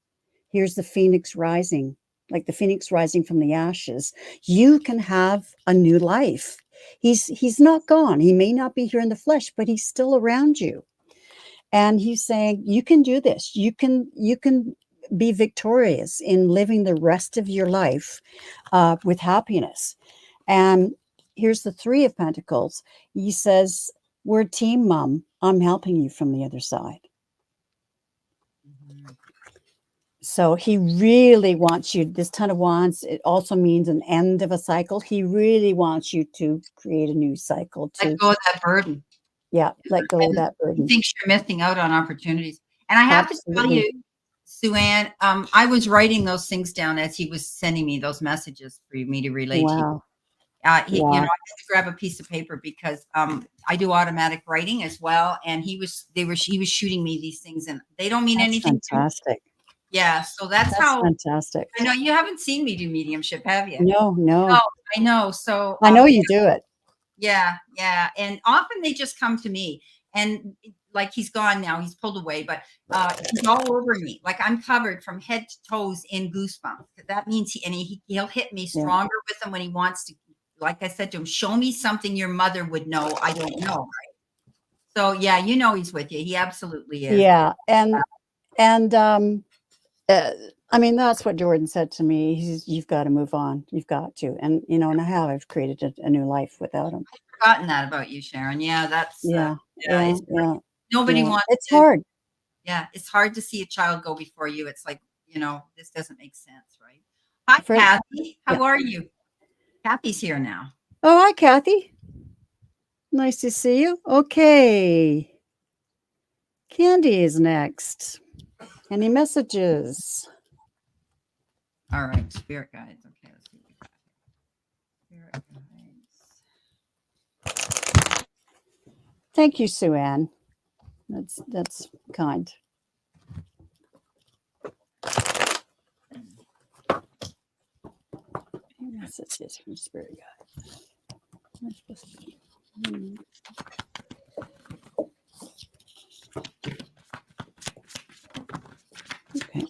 here's the phoenix rising, like the phoenix rising from the ashes. You can have a new life. He's not gone. He may not be here in the flesh, but he's still around you. And he's saying, you can do this. You can be victorious in living the rest of your life with happiness. And here's the Three of Pentacles. He says, we're a team, Mom. I'm helping you from the other side. Mm-hmm. So he really wants you, this 10 of Wands, it also means an end of a cycle. He really wants you to create a new cycle. Let go of that burden. Yeah, let go of that burden. He thinks you're missing out on opportunities. And I have to tell you, Sue-Ann, I was writing those things down as he was sending me those messages for me to relay to you. I had to grab a piece of paper because I do automatic writing as well, and he was shooting me these things, and they don't mean anything. Fantastic. Yeah, so that's how fantastic. I know you haven't seen me do mediumship, have you? No. I know. So I know you do it. Yeah, and often they just come to me, and like he's gone now, he's pulled away, but he's all over me, like I'm covered from head to toes in goosebumps. That means he'll hit me stronger with them when he wants to. Like I said to him, show me something your mother would know. I don't know. Right? So yeah, he's with you. He absolutely is. Yeah, and I mean, that's what Jordan said to me. You've got to move on. You've got to, and and I have. I've created a new life without him. I've forgotten that about you, Sharon. Yeah, that's Nobody wants. It's hard. Yeah, it's hard to see a child go before you. It's like this doesn't make sense, right? Hi, Kathy. How are you? Kathy's here now. Oh, hi, Kathy. Nice to see you. Okay. Candy is next. Any messages? All right, spirit guides. Okay, let's see. Spirit guides. Thank you, Sue-Ann. That's kind. Messages from spirit guides. Okay.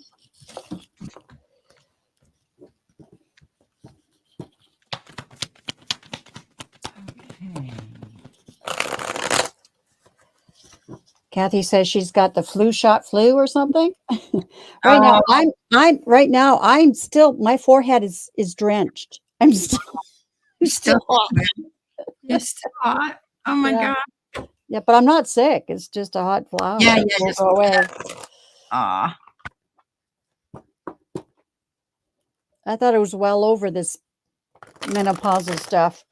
Kathy says she's got the flu or something. Oh, I'm still, my forehead is drenched. I'm still, you're still still hot. you're still hot. Oh my Yeah. God. Yeah, but I'm not sick. It's just a hot flower. Yeah, It yeah, won't just go away. aw. I thought it was well over this menopausal stuff.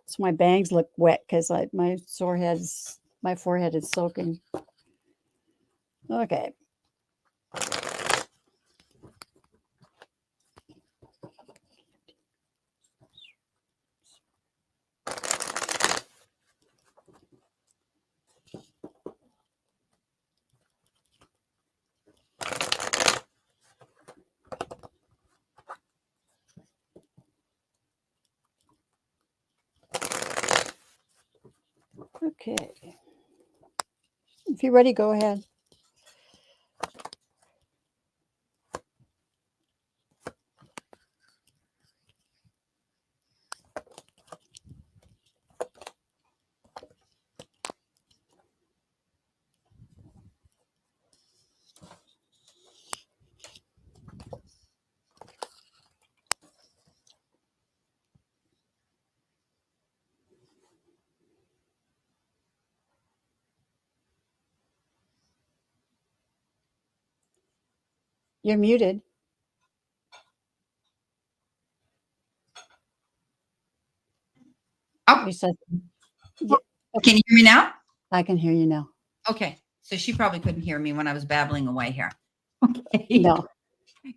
So my bangs look wet because my forehead is soaking. Okay. Okay. If you're ready, go ahead. You're muted. Oh, You said, yeah, can you hear me now? I can hear you now. Okay. So she probably couldn't hear me when I was babbling away here. Okay. No.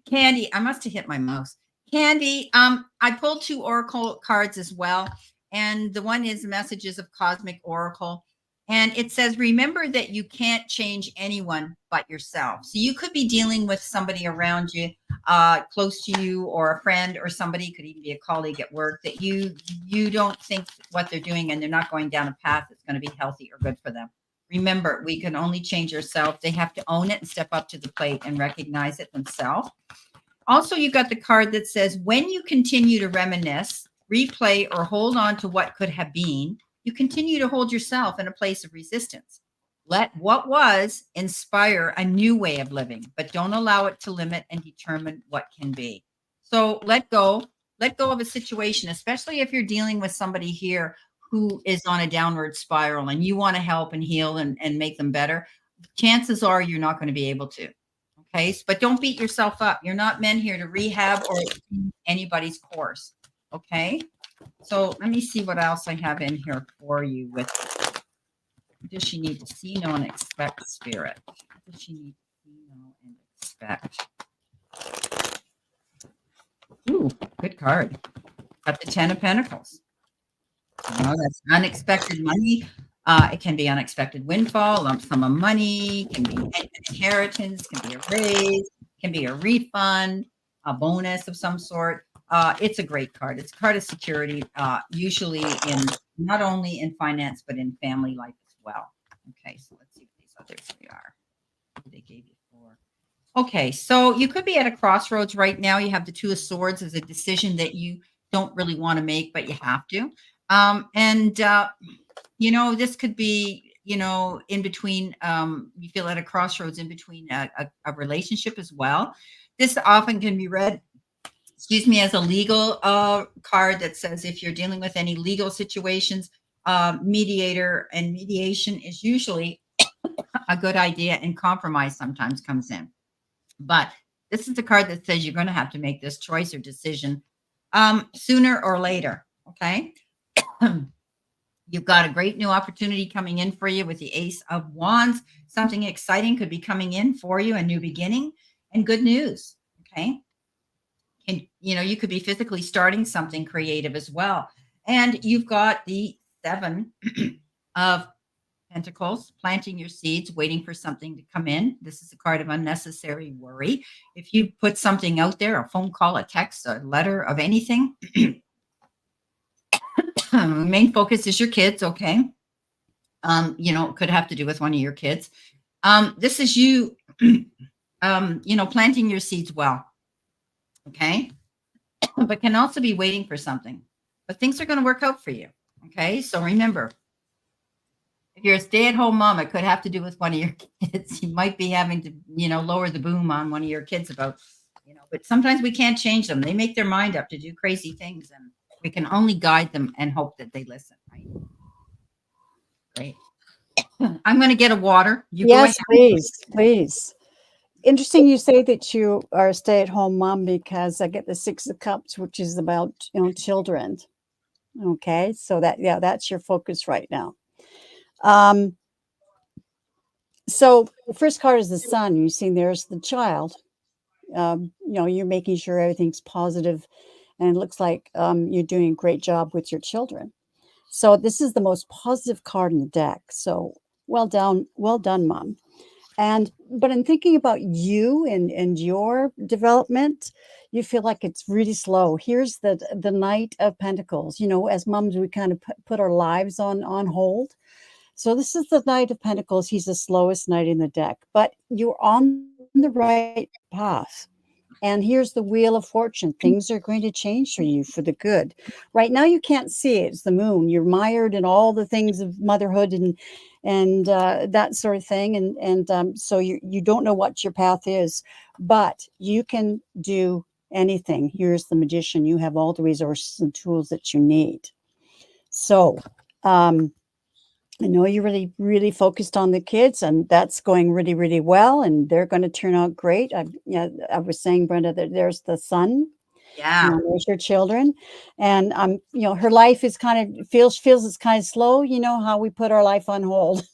Candy, I must have hit my mouse. Candy, I pulled 2 oracle cards as well, and the one is Messages of Cosmic Oracle, and it says, remember that you can't change anyone but yourself. So you could be dealing with somebody around you, close to you, or a friend, or somebody, could even be a colleague at work, that you don't think what they're doing, and they're not going down a path that's going to be healthy or good for them. Remember, we can only change ourselves. They have to own it and step up to the plate and recognize it themselves. Also, you got the card that says, when you continue to reminisce, replay, or hold on to what could have been, you continue to hold yourself in a place of resistance. Let what was inspire a new way of living, but don't allow it to limit and determine what can be. So let go of a situation, especially if you're dealing with somebody here who is on a downward spiral and you want to help and heal and make them better. Chances are you're not going to be able to. Okay. But don't beat yourself up. You're not meant here to rehab or anybody's course. Okay. So let me see what else I have in here for you with, does she need to see, know, and expect, spirit? What does she need to see, know, and expect? Ooh, good card. Got the 10 of Pentacles. That's unexpected money. It can be unexpected windfall, lump sum of money, can be an inheritance, can be a raise, can be a refund, a bonus of some sort. It's a great card. It's a card of security, usually in not only in finance, but in family life as well. Okay, so let's see what these others are. What they gave you for. Okay, so you could be at a crossroads right now. You have the 2 of Swords as a decision that you don't really want to make, but you have to. This could be, in between, you feel at a crossroads in between a relationship as well. This often can be read, as a legal card that says if you're dealing with any legal situations, mediator and mediation is usually a good idea, and compromise sometimes comes in. But this is the card that says you're going to have to make this choice or decision sooner or later. Okay. You've got a great new opportunity coming in for you with the Ace of Wands. Something exciting could be coming in for you, a new beginning and good news. Okay. And, you could be physically starting something creative as well. And you've got the 7 of Pentacles, planting your seeds, waiting for something to come in. This is a card of unnecessary worry. If you put something out there, a phone call, a text, a letter of anything, main focus is your kids. Okay. Could have to do with one of your kids. This is you, planting your seeds well. Okay. but can also be waiting for something. But things are going to work out for you. Okay. So remember, if you're a stay-at-home mom, it could have to do with one of your kids. You might be having to, lower the boom on one of your kids about, but sometimes we can't change them. They make their mind up to do crazy things, and we can only guide them and hope that they listen, right? Great. I'm going to get a water. You go ahead. Yes, please, please. Interesting you say that you are a stay-at-home mom, because I get the Six of Cups, which is about, children. Okay, so that's your focus right now. So the first card is the sun. You see, there's the child. You're making sure everything's positive, and it looks like you're doing a great job with your children. So this is the most positive card in the deck. So well done, Mom. But in thinking about you and your development, you feel like it's really slow. Here's the Knight of Pentacles. As moms, we kind of put our lives on hold. So this is the Knight of Pentacles. He's the slowest knight in the deck, but you're on the right path. And here's the Wheel of Fortune. Things are going to change for you for the good. Right now, you can't see it. It's the moon. You're mired in all the things of motherhood and that sort of thing. And so you don't know what your path is, but you can do anything. Here's the Magician. You have all the resources and tools that you need. So I know you're really, really focused on the kids, and that's going really, really well, and they're going to turn out great. I was saying, Brenda, that there's the sun, Yeah. there's your children, and her life is kind of feels it's kind of slow. You know how we put our life on hold.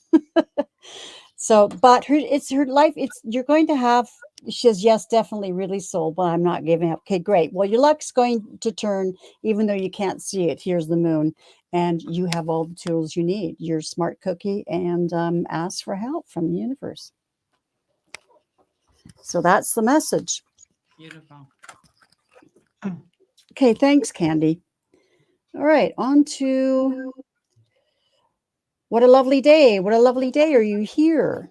So, but it's her life. You're going to have. She says, yes, definitely, really sold, but I'm not giving up. Okay, great. Well, your luck's going to turn, even though you can't see it. Here's the moon, and you have all the tools you need. You're a smart cookie, and ask for help from the universe. So that's the message. Beautiful. Okay, thanks, Candy. All right, on to what a lovely day. What a lovely day. Are you here?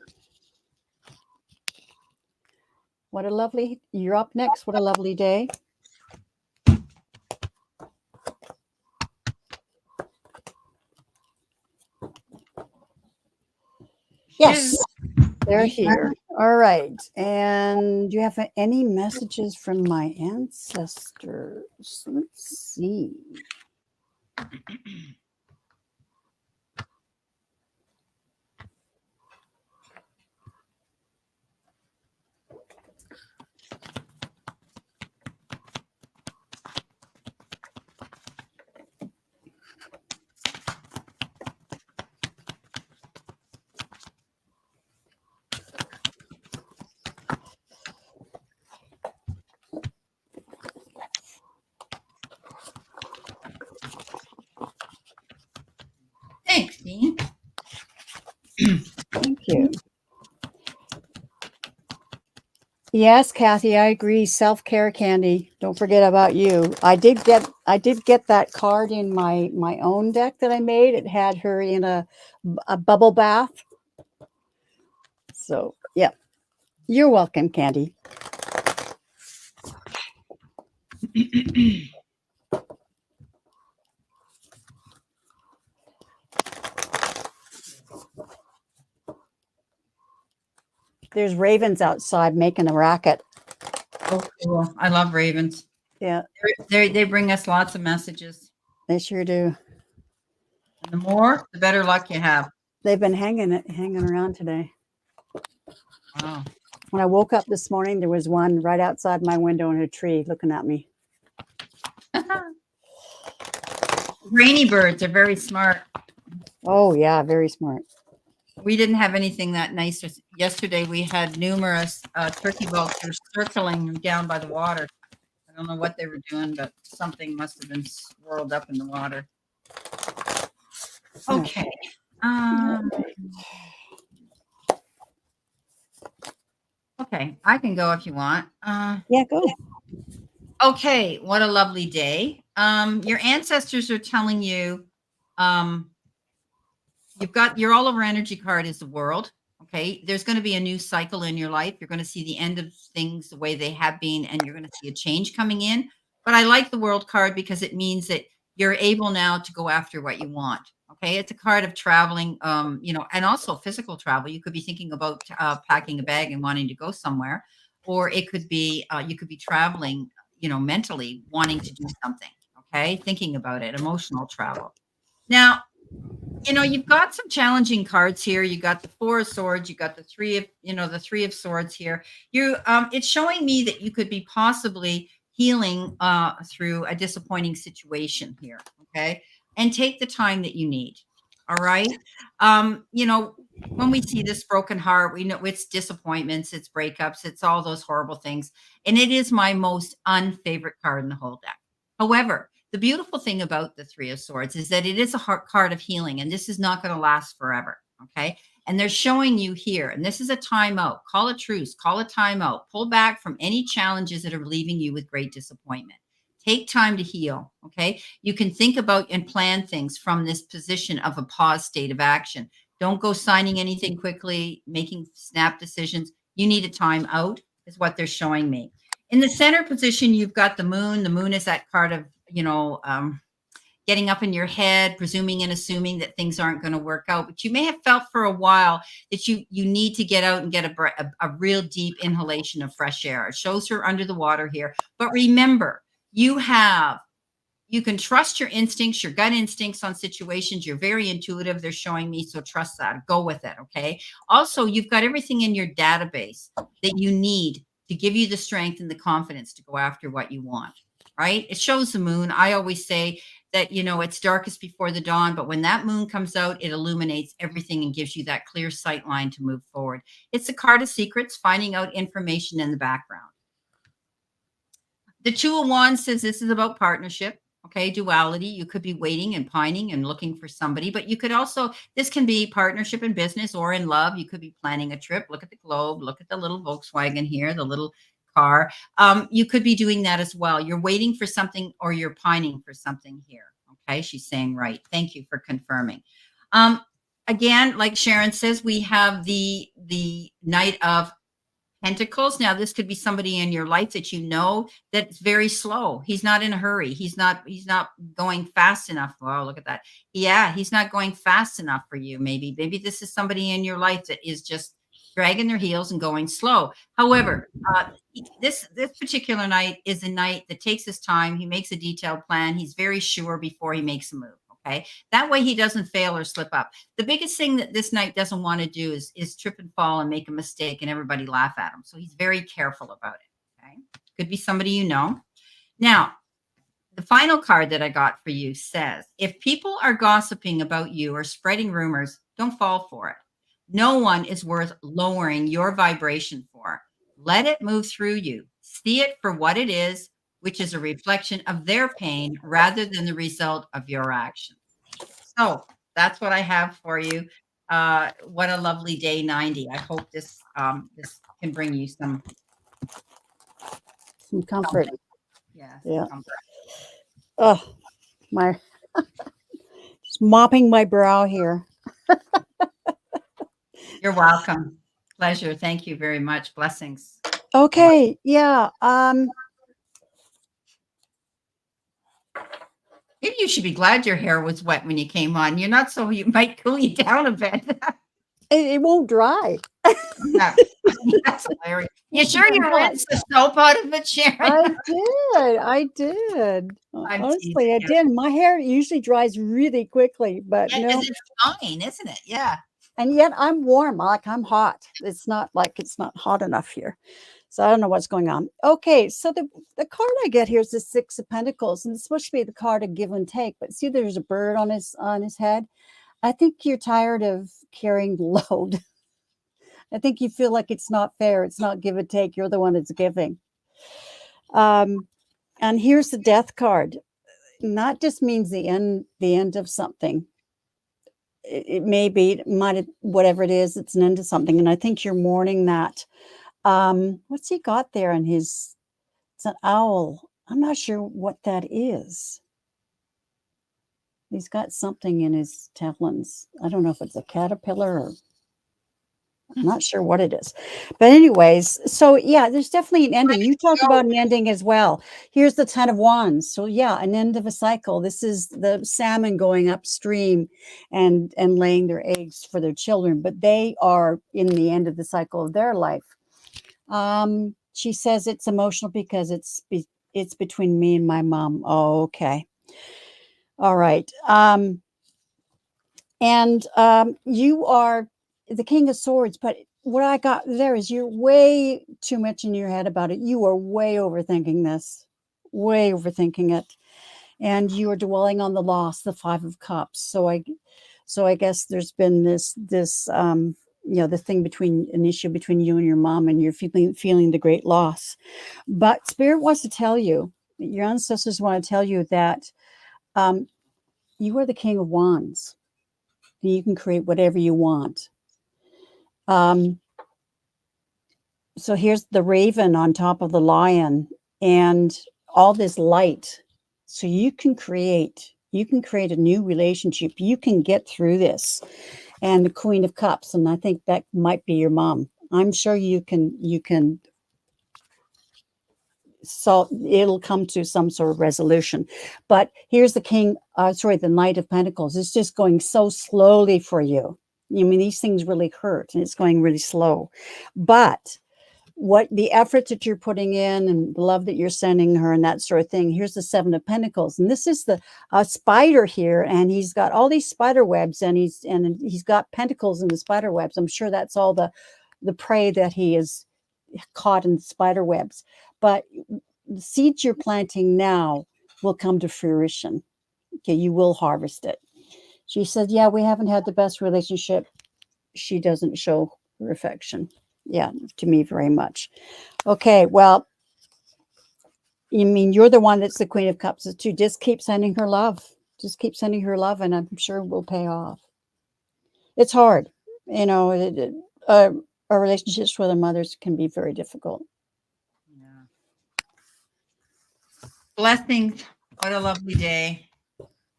You're up next. What a lovely day. Yes, they're here. All right. And do you have any messages from my ancestors? Let's see. Thanks, Dean. Thank you. Yes, Kathy, I agree. Self-care, Candy. Don't forget about you. I did get that card in my own deck that I made. It had her in a bubble bath. So, yeah. You're welcome, Candy. There's ravens outside making a racket. Oh, cool. I love ravens. Yeah. They bring us lots of messages. They sure do. And the more, the better luck you have. They've been hanging around today. Wow. When I woke up this morning, there was one right outside my window in a tree looking at me. Rainy birds are very smart. Oh, yeah, very smart. We didn't have anything that nice. Yesterday, we had numerous turkey vultures circling down by the water. I don't know what they were doing, but something must have been swirled up in the water. Okay. Okay, I can go if you want. Yeah, go. Okay, what a lovely day. Your ancestors are telling you, you've got your all over energy card is the world. Okay, there's going to be a new cycle in your life. You're going to see the end of things the way they have been, and you're going to see a change coming in. But I like the World card because it means that you're able now to go after what you want. Okay, it's a card of traveling, and also physical travel. You could be thinking about packing a bag and wanting to go somewhere, or it could be you could be traveling, mentally wanting to do something. Okay, thinking about it, emotional travel. Now, you've got some challenging cards here. You got the Four of Swords. You got the Three of Swords here. It's showing me that you could be possibly healing through a disappointing situation here. Okay, and take the time that you need. All right. When we see this broken heart, we know it's disappointments, it's breakups, it's all those horrible things, and it is my most unfavorite card in the whole deck. However, the beautiful thing about the Three of Swords is that it is a card of healing, and this is not going to last forever. Okay. And they're showing you here, and this is a timeout. Call a truce, call a timeout, pull back from any challenges that are leaving you with great disappointment. Take time to heal. Okay. You can think about and plan things from this position of a pause state of action. Don't go signing anything quickly, making snap decisions. You need a time out, is what they're showing me. In the center position, you've got the moon. The moon is that card of, getting up in your head, presuming and assuming that things aren't going to work out. But you may have felt for a while that you need to get out and get a real deep inhalation of fresh air. It shows her under the water here. But remember, you can trust your instincts, your gut instincts on situations. You're very intuitive. They're showing me. So trust that. Go with it. Okay. Also, you've got everything in your database that you need to give you the strength and the confidence to go after what you want. Right? It shows the moon. I always say that, it's darkest before the dawn, but when that moon comes out, it illuminates everything and gives you that clear sight line to move forward. It's a card of secrets, finding out information in the background. The Two of Wands says this is about partnership. Okay, duality. You could be waiting and pining and looking for somebody, but you could also, this can be partnership in business or in love. You could be planning a trip. Look at the globe. Look at the little Volkswagen here, the little car. You could be doing that as well. You're waiting for something or you're pining for something here. Okay, she's saying right. Thank you for confirming. Again, like Sharon says, we have the Knight of Pentacles. Now, this could be somebody in your life that that's very slow. He's not in a hurry. He's not going fast enough. Wow, look at that. Yeah, he's not going fast enough for you. Maybe this is somebody in your life that is just dragging their heels and going slow. However, this particular knight is a knight that takes his time. He makes a detailed plan. He's very sure before he makes a move. Okay. That way he doesn't fail or slip up. The biggest thing that this knight doesn't want to do is trip and fall and make a mistake and everybody laugh at him. So he's very careful about it. Okay. Could be somebody you know. Now, the final card that I got for you says, if people are gossiping about you or spreading rumors, don't fall for it. No one is worth lowering your vibration for. Let it move through you. See it for what it is, which is a reflection of their pain rather than the result of your actions. So that's what I have for you. What a lovely day, 90. I hope this can bring you some comfort. Yeah. Comfort. Oh, just mopping my brow here. You're welcome. Pleasure. Thank you very much. Blessings. Okay. Yeah. Maybe you should be glad your hair was wet when you came on. You're not, so you might cool you down a bit. It won't dry. Yeah. That's hilarious. You sure you rinsed the soap out of it, Sharon? I did. Honestly, I did. My hair usually dries really quickly, but no. It's fine, isn't it? Yeah. And yet I'm warm, I'm hot. It's not hot enough here. So I don't know what's going on. Okay, so the card I get here is the Six of Pentacles, and it's supposed to be the card of give and take. But see, there's a bird on his head. I think you're tired of carrying the load. I think you feel like it's not fair. It's not give and take. You're the one that's giving. And here's the Death card. And that just means the end of something. It may be, whatever it is, it's an end of something. And I think you're mourning that. What's he got there in his, it's an owl. I'm not sure what that is. He's got something in his talons. I don't know if it's a caterpillar or I'm not sure what it is. But anyways, so yeah, there's definitely an ending. You talked Go. about an ending as well. Here's the 10 of wands. So yeah, an end of a cycle. This is the salmon going upstream and laying their eggs for their children, but they are in the end of the cycle of their life. She says it's emotional because it's between me and my mom. Oh, okay. All right. You are the King of Swords, but what I got there is you're way too much in your head about it. You are way overthinking this, way overthinking it, and you are dwelling on the loss, the Five of Cups. So I guess there's been this the thing between an issue between you and your mom, and you're feeling the great loss. But Spirit wants to tell you, your ancestors want to tell you that um, you are the King of Wands. You can create whatever you want. Um, so here's the raven on top of the lion and all this light. So you can create a new relationship. You can get through this. And the Queen of Cups, and I think that might be your mom. I'm sure you can so it'll come to some sort of resolution. But here's the Knight of Pentacles. It's just going so slowly for you. I mean, these things really hurt and it's going really slow. But what the effort that you're putting in and the love that you're sending her and that sort of thing. Here's the Seven of Pentacles. And this is the spider here. And he's got all these spider webs and he's got pentacles in the spider webs. I'm sure that's all the prey that he is caught in the spider webs. But the seeds you're planting now will come to fruition. Okay, you will harvest it. She said, yeah, we haven't had the best relationship. She doesn't show her affection. Yeah, to me very much. Okay, well, you mean you're the one that's the Queen of Cups too. Just keep sending her love. Just keep sending her love, and I'm sure it will pay off. It's hard. You know, our relationships with our mothers can be very difficult. Yeah. Blessings. What a lovely day.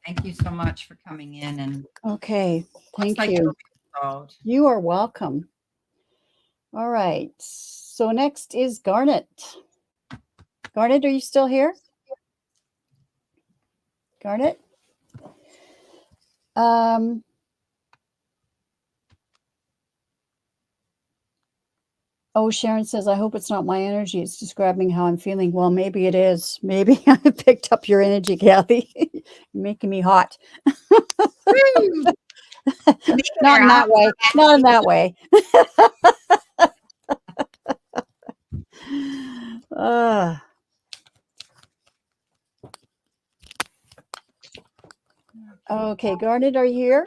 Thank you so much for coming in. And Okay, thank like you. You are welcome. All right. So next is Garnet. Garnet, are you still here? Garnet? Oh, Sharon says, I hope it's not my energy. It's describing how I'm feeling. Well, maybe it is. Maybe I picked up your energy, Kathy. You're making me hot. Not in that way. Not in that way. Okay, Garnet, are you here?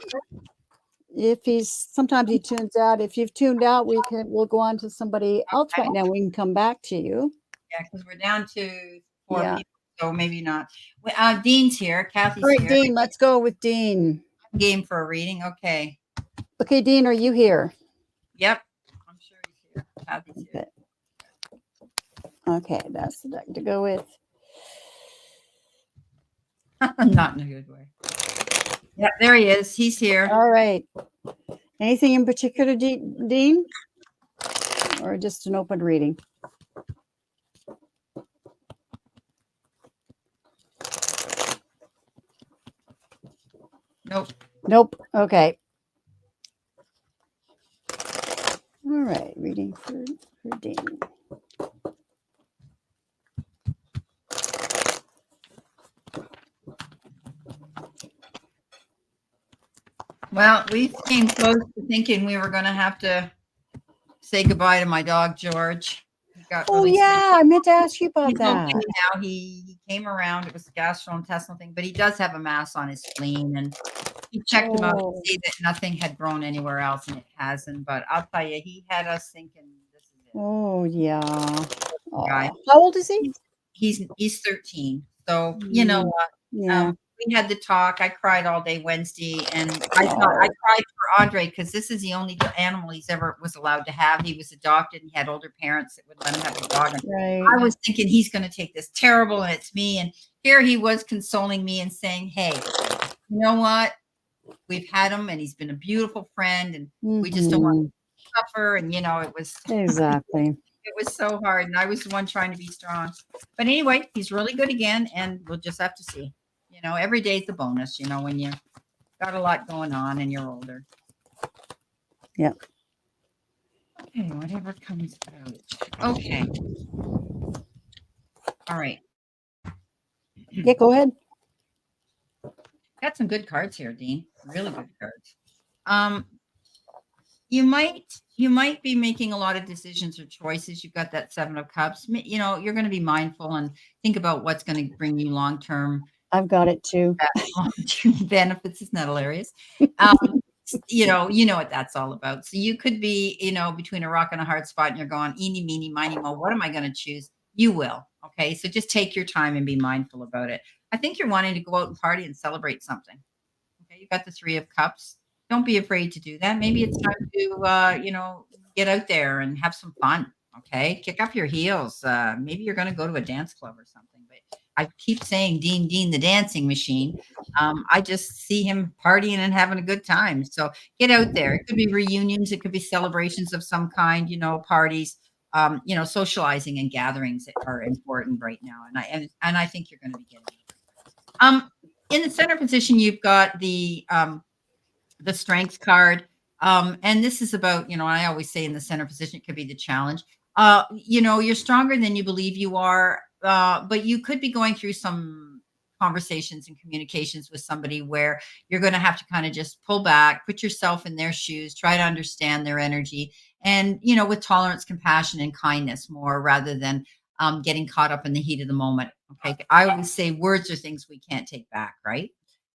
Sometimes he tunes out. If you've tuned out, we'll go on to somebody else right now. We can come back to you. Yeah, because we're down to 4 people, so maybe not. Dean's here. Kathy's here. Dean, let's go with Dean. Game for a reading. Okay. Okay, Dean, are you here? Yep. I'm sure he's here. Kathy's here. Okay, that's the deck to go with. Not in a good way. Yep, there he is. He's here. All right. Anything in particular, Dean? Or just an open reading? Nope. Okay. All right. Reading for Dean. Well, we came close to thinking we were going to have to say goodbye to my dog, George. Yeah, I meant to ask you about that. Okay now. He came around. It was a gastrointestinal thing, but he does have a mass on his spleen, and he checked him out to see that nothing had grown anywhere else, and it hasn't. But I'll tell you, he had us thinking this is it. Oh yeah. How old is he? He's 13. So you know what? Yeah. We had to talk. I cried all day Wednesday, and I cried for Andre because this is the only animal he's ever was allowed to have. He was adopted and he had older parents that would let him have a dog. And I was thinking he's going to take this terrible, and it's me. And here he was consoling me and saying, "Hey, you know what? We've had him, and he's been a beautiful friend, and we just don't want to suffer, and it was Exactly. it was so hard, and I was the one trying to be strong. But anyway, he's really good again, and we'll just have to see. Every day's a bonus. When you got a lot going on and you're older. Yeah. Okay, whatever comes out. Okay. All right. Yeah, go ahead. Got some good cards here, Dean. Really good cards. You might be making a lot of decisions or choices. You've got that 7 of cups. You're going to be mindful and think about what's going to bring you long-term I've got it too. benefits. Isn't that hilarious? You know what that's all about. So you could be, between a rock and a hard spot, and you're going, eeny, meeny, miny, mo. What am I going to choose? You will. Okay. So just take your time and be mindful about it. I think you're wanting to go out and party and celebrate something. Okay. You got the 3 of cups. Don't be afraid to do that. Maybe it's time to, get out there and have some fun. Okay. Kick up your heels. Maybe you're going to go to a dance club or something, but I keep saying Dean, the dancing machine. I just see him partying and having a good time. So get out there. It could be reunions. It could be celebrations of some kind, parties, socializing and gatherings are important right now. And I think you're going to be getting it. In the center position, you've got the strength card. And this is about, I always say in the center position, it could be the challenge. You're stronger than you believe you are, but you could be going through some conversations and communications with somebody where you're going to have to kind of just pull back, put yourself in their shoes, try to understand their energy, and, with tolerance, compassion, and kindness more rather than getting caught up in the heat of the moment. Okay. I always say words are things we can't take back, right?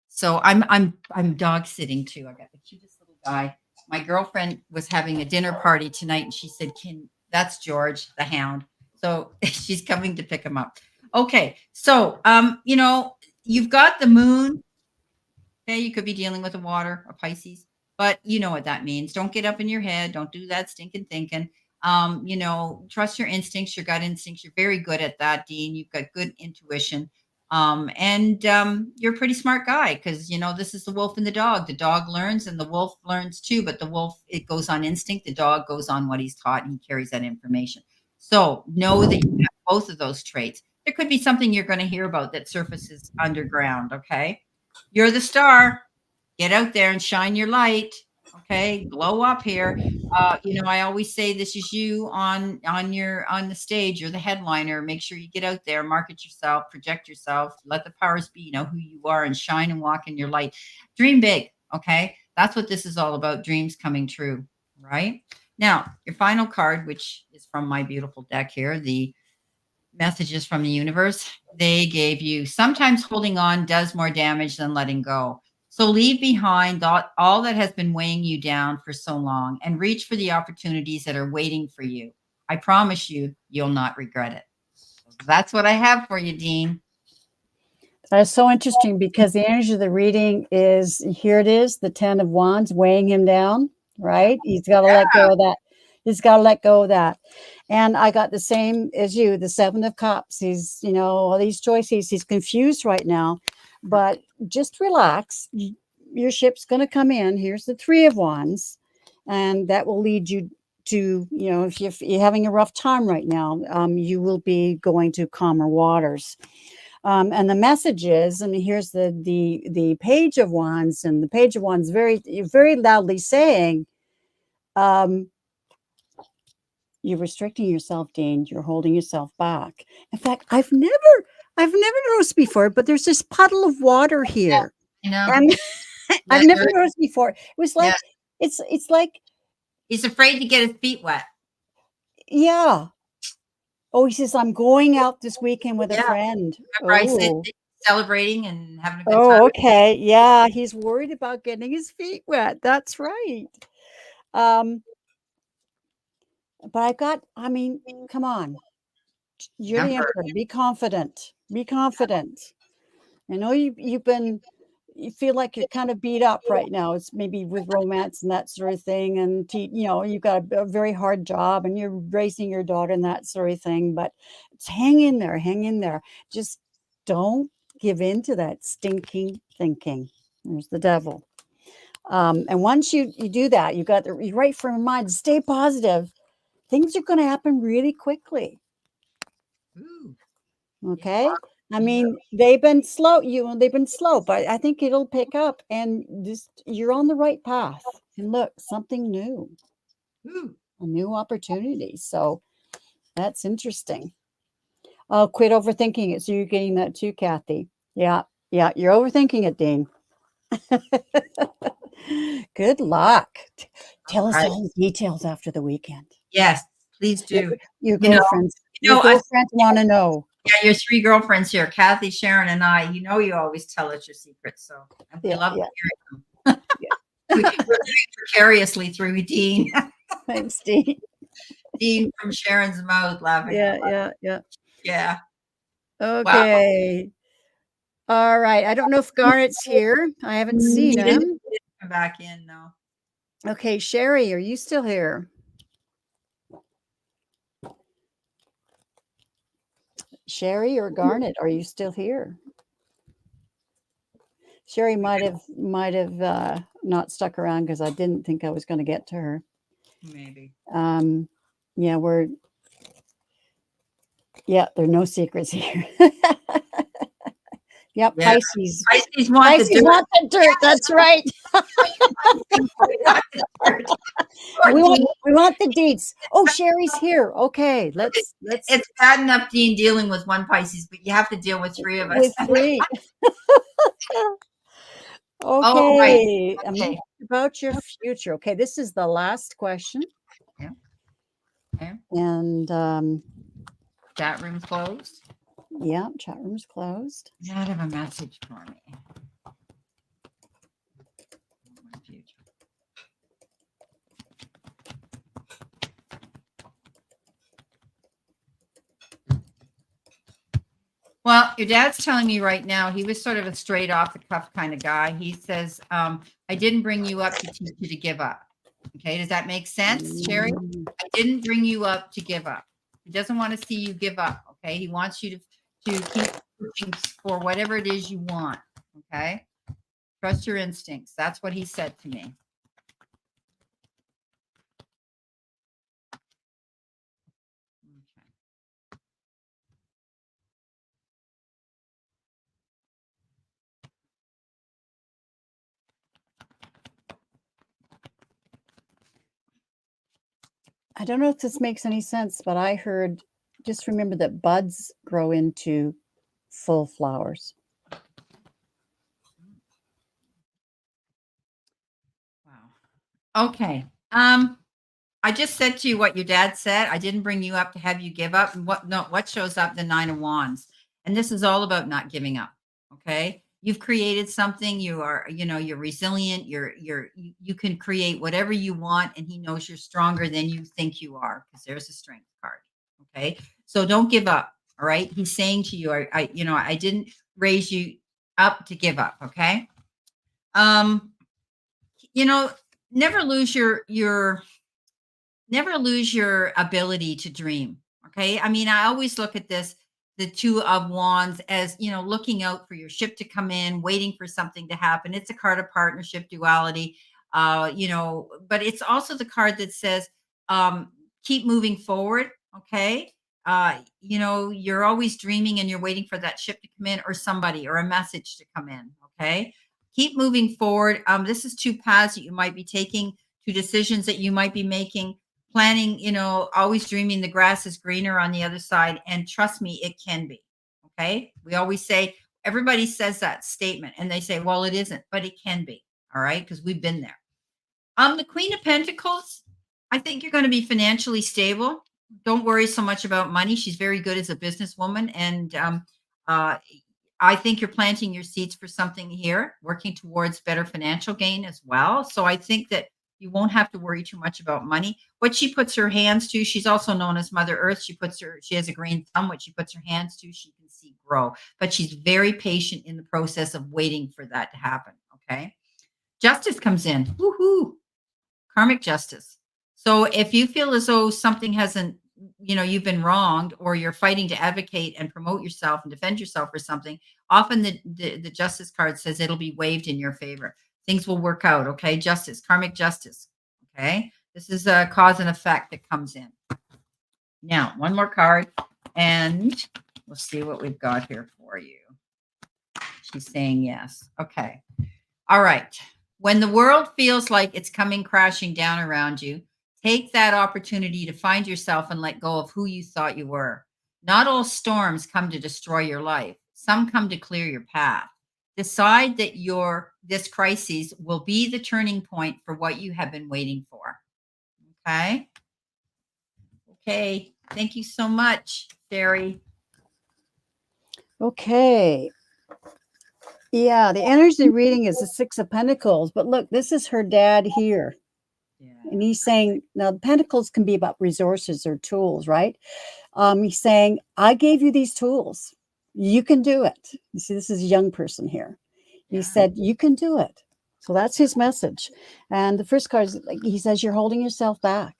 So I'm dog sitting too. I got the cutest little guy. My girlfriend was having a dinner party tonight, and she said, that's George, the hound. So she's coming to pick him up. Okay. So you've got the moon. Okay, you could be dealing with a water, a Pisces, but you know what that means. Don't get up in your head. Don't do that stinking thinking. Trust your instincts, your gut instincts. You're very good at that, Dean. You've got good intuition. And you're a pretty smart guy because this is the wolf and the dog. The dog learns and the wolf learns too, but the wolf, it goes on instinct. The dog goes on what he's taught, and he carries that information. So know that you have both of those traits. There could be something you're going to hear about that surfaces underground. Okay. You're the star. Get out there and shine your light. Okay. Glow up here. I always say this is you on the stage. You're the headliner. Make sure you get out there, market yourself, project yourself, let the powers be, know who you are, and shine and walk in your light. Dream big. Okay. That's what this is all about. Dreams coming true. Right. Now, your final card, which is from my beautiful deck here, the messages from the universe. They gave you sometimes holding on does more damage than letting go. So leave behind all that has been weighing you down for so long and reach for the opportunities that are waiting for you. I promise you'll not regret it. That's what I have for you, Dean. That is so interesting because the energy of the reading is here it is, the 10 of Wands weighing him down, right? He's got to let go of that. He's got to let go of that. And I got the same as you, the 7 of Cups. He's, all these choices. He's confused right now, but just relax. Your ship's going to come in. Here's the 3 of Wands, and that will lead you to, if you're having a rough time right now, you will be going to calmer waters. And the message is, here's the Page of Wands, and the Page of Wands very, very loudly saying, you're restricting yourself, Dean. You're holding yourself back. In fact, I've never noticed before, but there's this puddle of water here. And I've never noticed before. It was like, it's like he's afraid to get his feet wet. Yeah. Oh, he says, I'm going out this weekend with a friend. Remember I said celebrating and having a good time. Oh, okay. Yeah, he's worried about getting his feet wet. That's right. But come on. You're the emperor. Be confident. Be confident. I know you feel like you're kind of beat up right now. It's maybe with romance and that sort of thing. And, you've got a very hard job and you're raising your daughter and that sort of thing. But it's hang in there. Hang in there. Just don't give in to that stinking thinking. There's the devil. And once you do that, you got the right frame of mind, stay positive, things are going to happen really quickly. Ooh, Okay. I mean, they've been slow, but I think it'll pick up and just you're on the right path. And look, something new, ooh. a new opportunity. So that's interesting. Oh, quit overthinking it. So you're getting that too, Kathy. Yeah. Yeah. You're overthinking it, Dean. Good luck. Tell us Right. all the details after the weekend. Yes, please Your, do. your You know, girlfriends, you your know, girlfriends want to know. yeah, your three girlfriends here, Kathy, Sharon, and I. You know, you always tell us your secrets, so and we Yeah, love yeah, hearing them. yeah. We're living vicariously through Dean. Thanks, Dean. Dean from Sharon's mouth, laughing out Yeah, loud. yeah, yeah. Yeah. Wow. Okay. All right. I don't know if Garnet's here. I haven't seen He didn't him. come back in, no. Okay, Sherry, are you still here? Sherry or Garnet, are you still here? Sherry might have not stuck around because I didn't think I was going to get to her. Maybe. Yeah, there are no secrets here. Yep, Yeah. Pisces. Pisces want the Pisces dirt. want the dirt. That's right. Poor Dean. We want the deets. Oh, Sherry's here. Okay, let's It's bad enough Dean dealing with one Pisces, but you have to deal with three of us. with three. Oh, right. Okay, Okay. about your future. Okay, this is the last question, Yeah. Okay. and Chat room closed. yeah, chat room's closed. You have a message for me. My future. Well, your dad's telling me right now, he was sort of a straight off the cuff kind of guy. He says, I didn't bring you up to teach you to give up. Okay. Does that make sense, Sherry? I didn't bring you up to give up. He doesn't want to see you give up. Okay. He wants you to keep pushing for whatever it is you want. Okay. Trust your instincts. That's what he said to me. Okay. I don't know if this makes any sense, but I heard just remember that buds grow into full flowers. Wow. Okay. I just said to you what your dad said. I didn't bring you up to have you give up. And what shows up? The Nine of Wands. And this is all about not giving up. Okay. You've created something. You are, you're resilient. You can create whatever you want. And he knows you're stronger than you think you are because there's a strength card. Okay. So don't give up. All right. He's saying to you, I didn't raise you up to give up. Okay. Um, never lose never lose your ability to dream. Okay. I mean, I always look at the Two of Wands, as, looking out for your ship to come in, waiting for something to happen. It's a card of partnership, duality, but it's also the card that says, keep moving forward. Okay. You're always dreaming and you're waiting for that ship to come in or somebody or a message to come in. Okay. Keep moving forward. This is two paths that you might be taking, two decisions that you might be making, planning, always dreaming the grass is greener on the other side. And trust me, it can be. Okay. We always say, everybody says that statement and they say, well, it isn't, but it can be. All right. Because we've been there. The Queen of Pentacles, I think you're going to be financially stable. Don't worry so much about money. She's very good as a businesswoman. And I think you're planting your seeds for something here, working towards better financial gain as well. So I think that you won't have to worry too much about money. What she puts her hands to, she's also known as Mother Earth. She has a green thumb. What she puts her hands to, she can see grow. But she's very patient in the process of waiting for that to happen. Okay. Justice comes in. Woohoo. Karmic justice. So if you feel as though something hasn't, you've been wronged, or you're fighting to advocate and promote yourself and defend yourself for something, often the justice card says it'll be waived in your favor. Things will work out. Okay. Justice, karmic justice. Okay. This is a cause and effect that comes in. Now, one more card, and we'll see what we've got here for you. She's saying yes. Okay. All right. When the world feels like it's coming crashing down around you, take that opportunity to find yourself and let go of who you thought you were. Not all storms come to destroy your life. Some come to clear your path. Decide that this crisis will be the turning point for what you have been waiting for. Okay. Okay. Thank you so much, Fairy. Okay. Yeah, the energy reading is the Six of Pentacles, but look, this is her dad here. Yeah. And he's saying, now the pentacles can be about resources or tools, right? He's saying, I gave you these tools. You can do it. You see, this is a young person here. He said, you can do it. So that's his message. And the first card is like, he says, you're holding yourself back.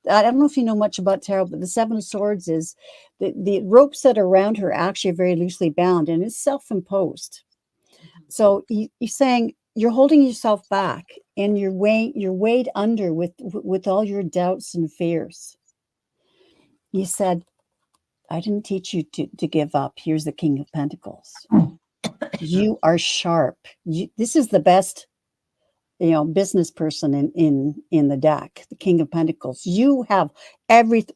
I don't know if you know much about tarot, but the Seven of Swords is the ropes that are around her actually are very loosely bound, and it's self-imposed. So he's saying you're holding yourself back, and you're weighed under with all your doubts and fears. He said, I didn't teach you to give up. Here's the King of Pentacles. You are sharp. This is the best, business person in the deck, the King of Pentacles. You have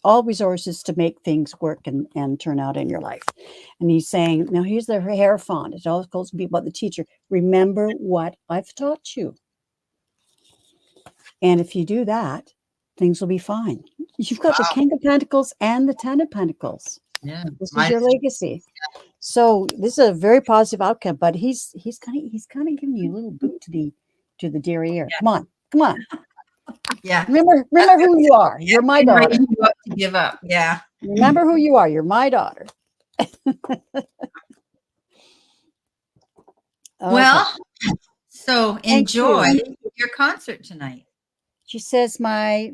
all resources to make things work and turn out in your life. And he's saying, now here's the Hierophant. It all goes to be about the teacher. Remember what I've taught you. And if you do that, things will be fine. You've got the King of Pentacles and the Ten of Pentacles. Yeah. This is your legacy. So this is a very positive outcome, but he's kind of giving you a little boot to the derriere. Yeah. Come on. Yeah. Remember who you are. You're my daughter. You up to give up. Yeah. Remember who you are. You're my daughter. Well, so enjoy your concert tonight. She says, my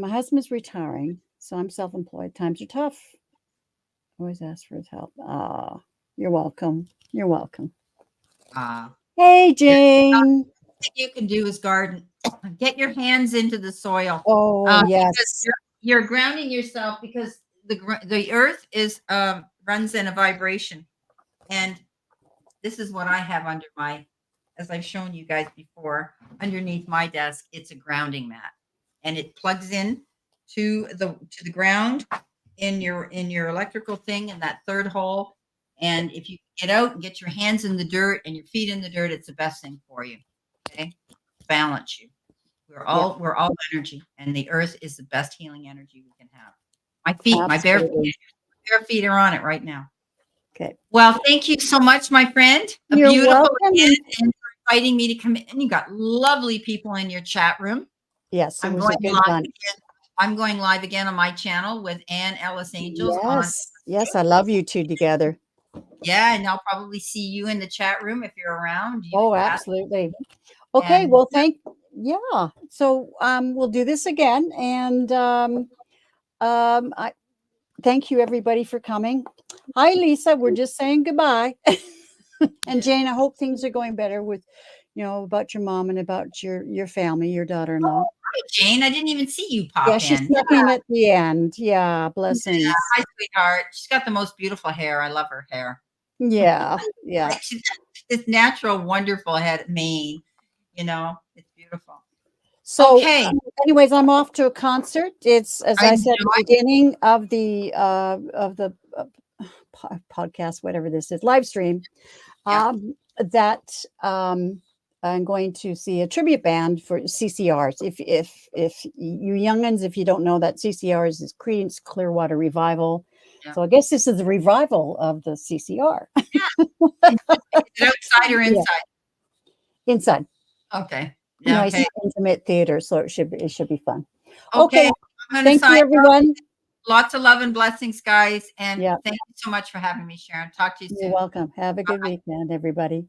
husband's retiring, so I'm self-employed. Times are tough. Always ask for his help. You're welcome. You're welcome. Hey, Jane. What you can do is garden. Get your hands into the soil. Oh, yes. You're grounding yourself because the earth is runs in a vibration. And this is what I have under as I've shown you guys before, underneath my desk, it's a grounding mat. And it plugs in to the ground in your electrical thing in that third hole. And if you get out and get your hands in the dirt and your feet in the dirt, it's the best thing for you. Okay. Balance you. We're all energy, and the earth is the best healing energy we can have. My feet, my bare feet are on it right now. Okay. Well, thank you so much, my friend. You're beautiful welcome. Again, and for inviting me to come in. You got lovely people in your chat room. Yes, I'm going live again on my channel with Ann Ellis Angels. Yes, I love you two together. Yeah, and I'll probably see you in the chat room if you're around. Absolutely. Okay, well, so we'll do this again, and I thank you everybody for coming. Hi, Lisa. We're just saying goodbye. And Jane, I hope things are going better with, about your mom and about your family, your daughter-in-law. Hi, Jane. I didn't even see you pop in. Yeah, she snuck in at the end. Yeah, blessings. Yeah, hi, sweetheart. She's got the most beautiful hair. I love her hair. Yeah. This natural, wonderful head mane. It's beautiful. So, anyways, I'm off to a concert. It's, as I said at the beginning of the podcast, whatever this is, live stream, that I'm going to see a tribute band for CCRs. If you youngins, if you don't know, that CCRs is Creedence Clearwater Revival. Yeah. So I guess this is the revival of the CCR. Yeah. Is it outside or inside? Yeah. Inside. Okay. Nice intimate theater, so it should be fun. Okay. Thank you, everyone. Lots of love and blessings, guys. And thank you so much for having me, Sharon. Talk to you soon. You're welcome. Have a good weekend, everybody.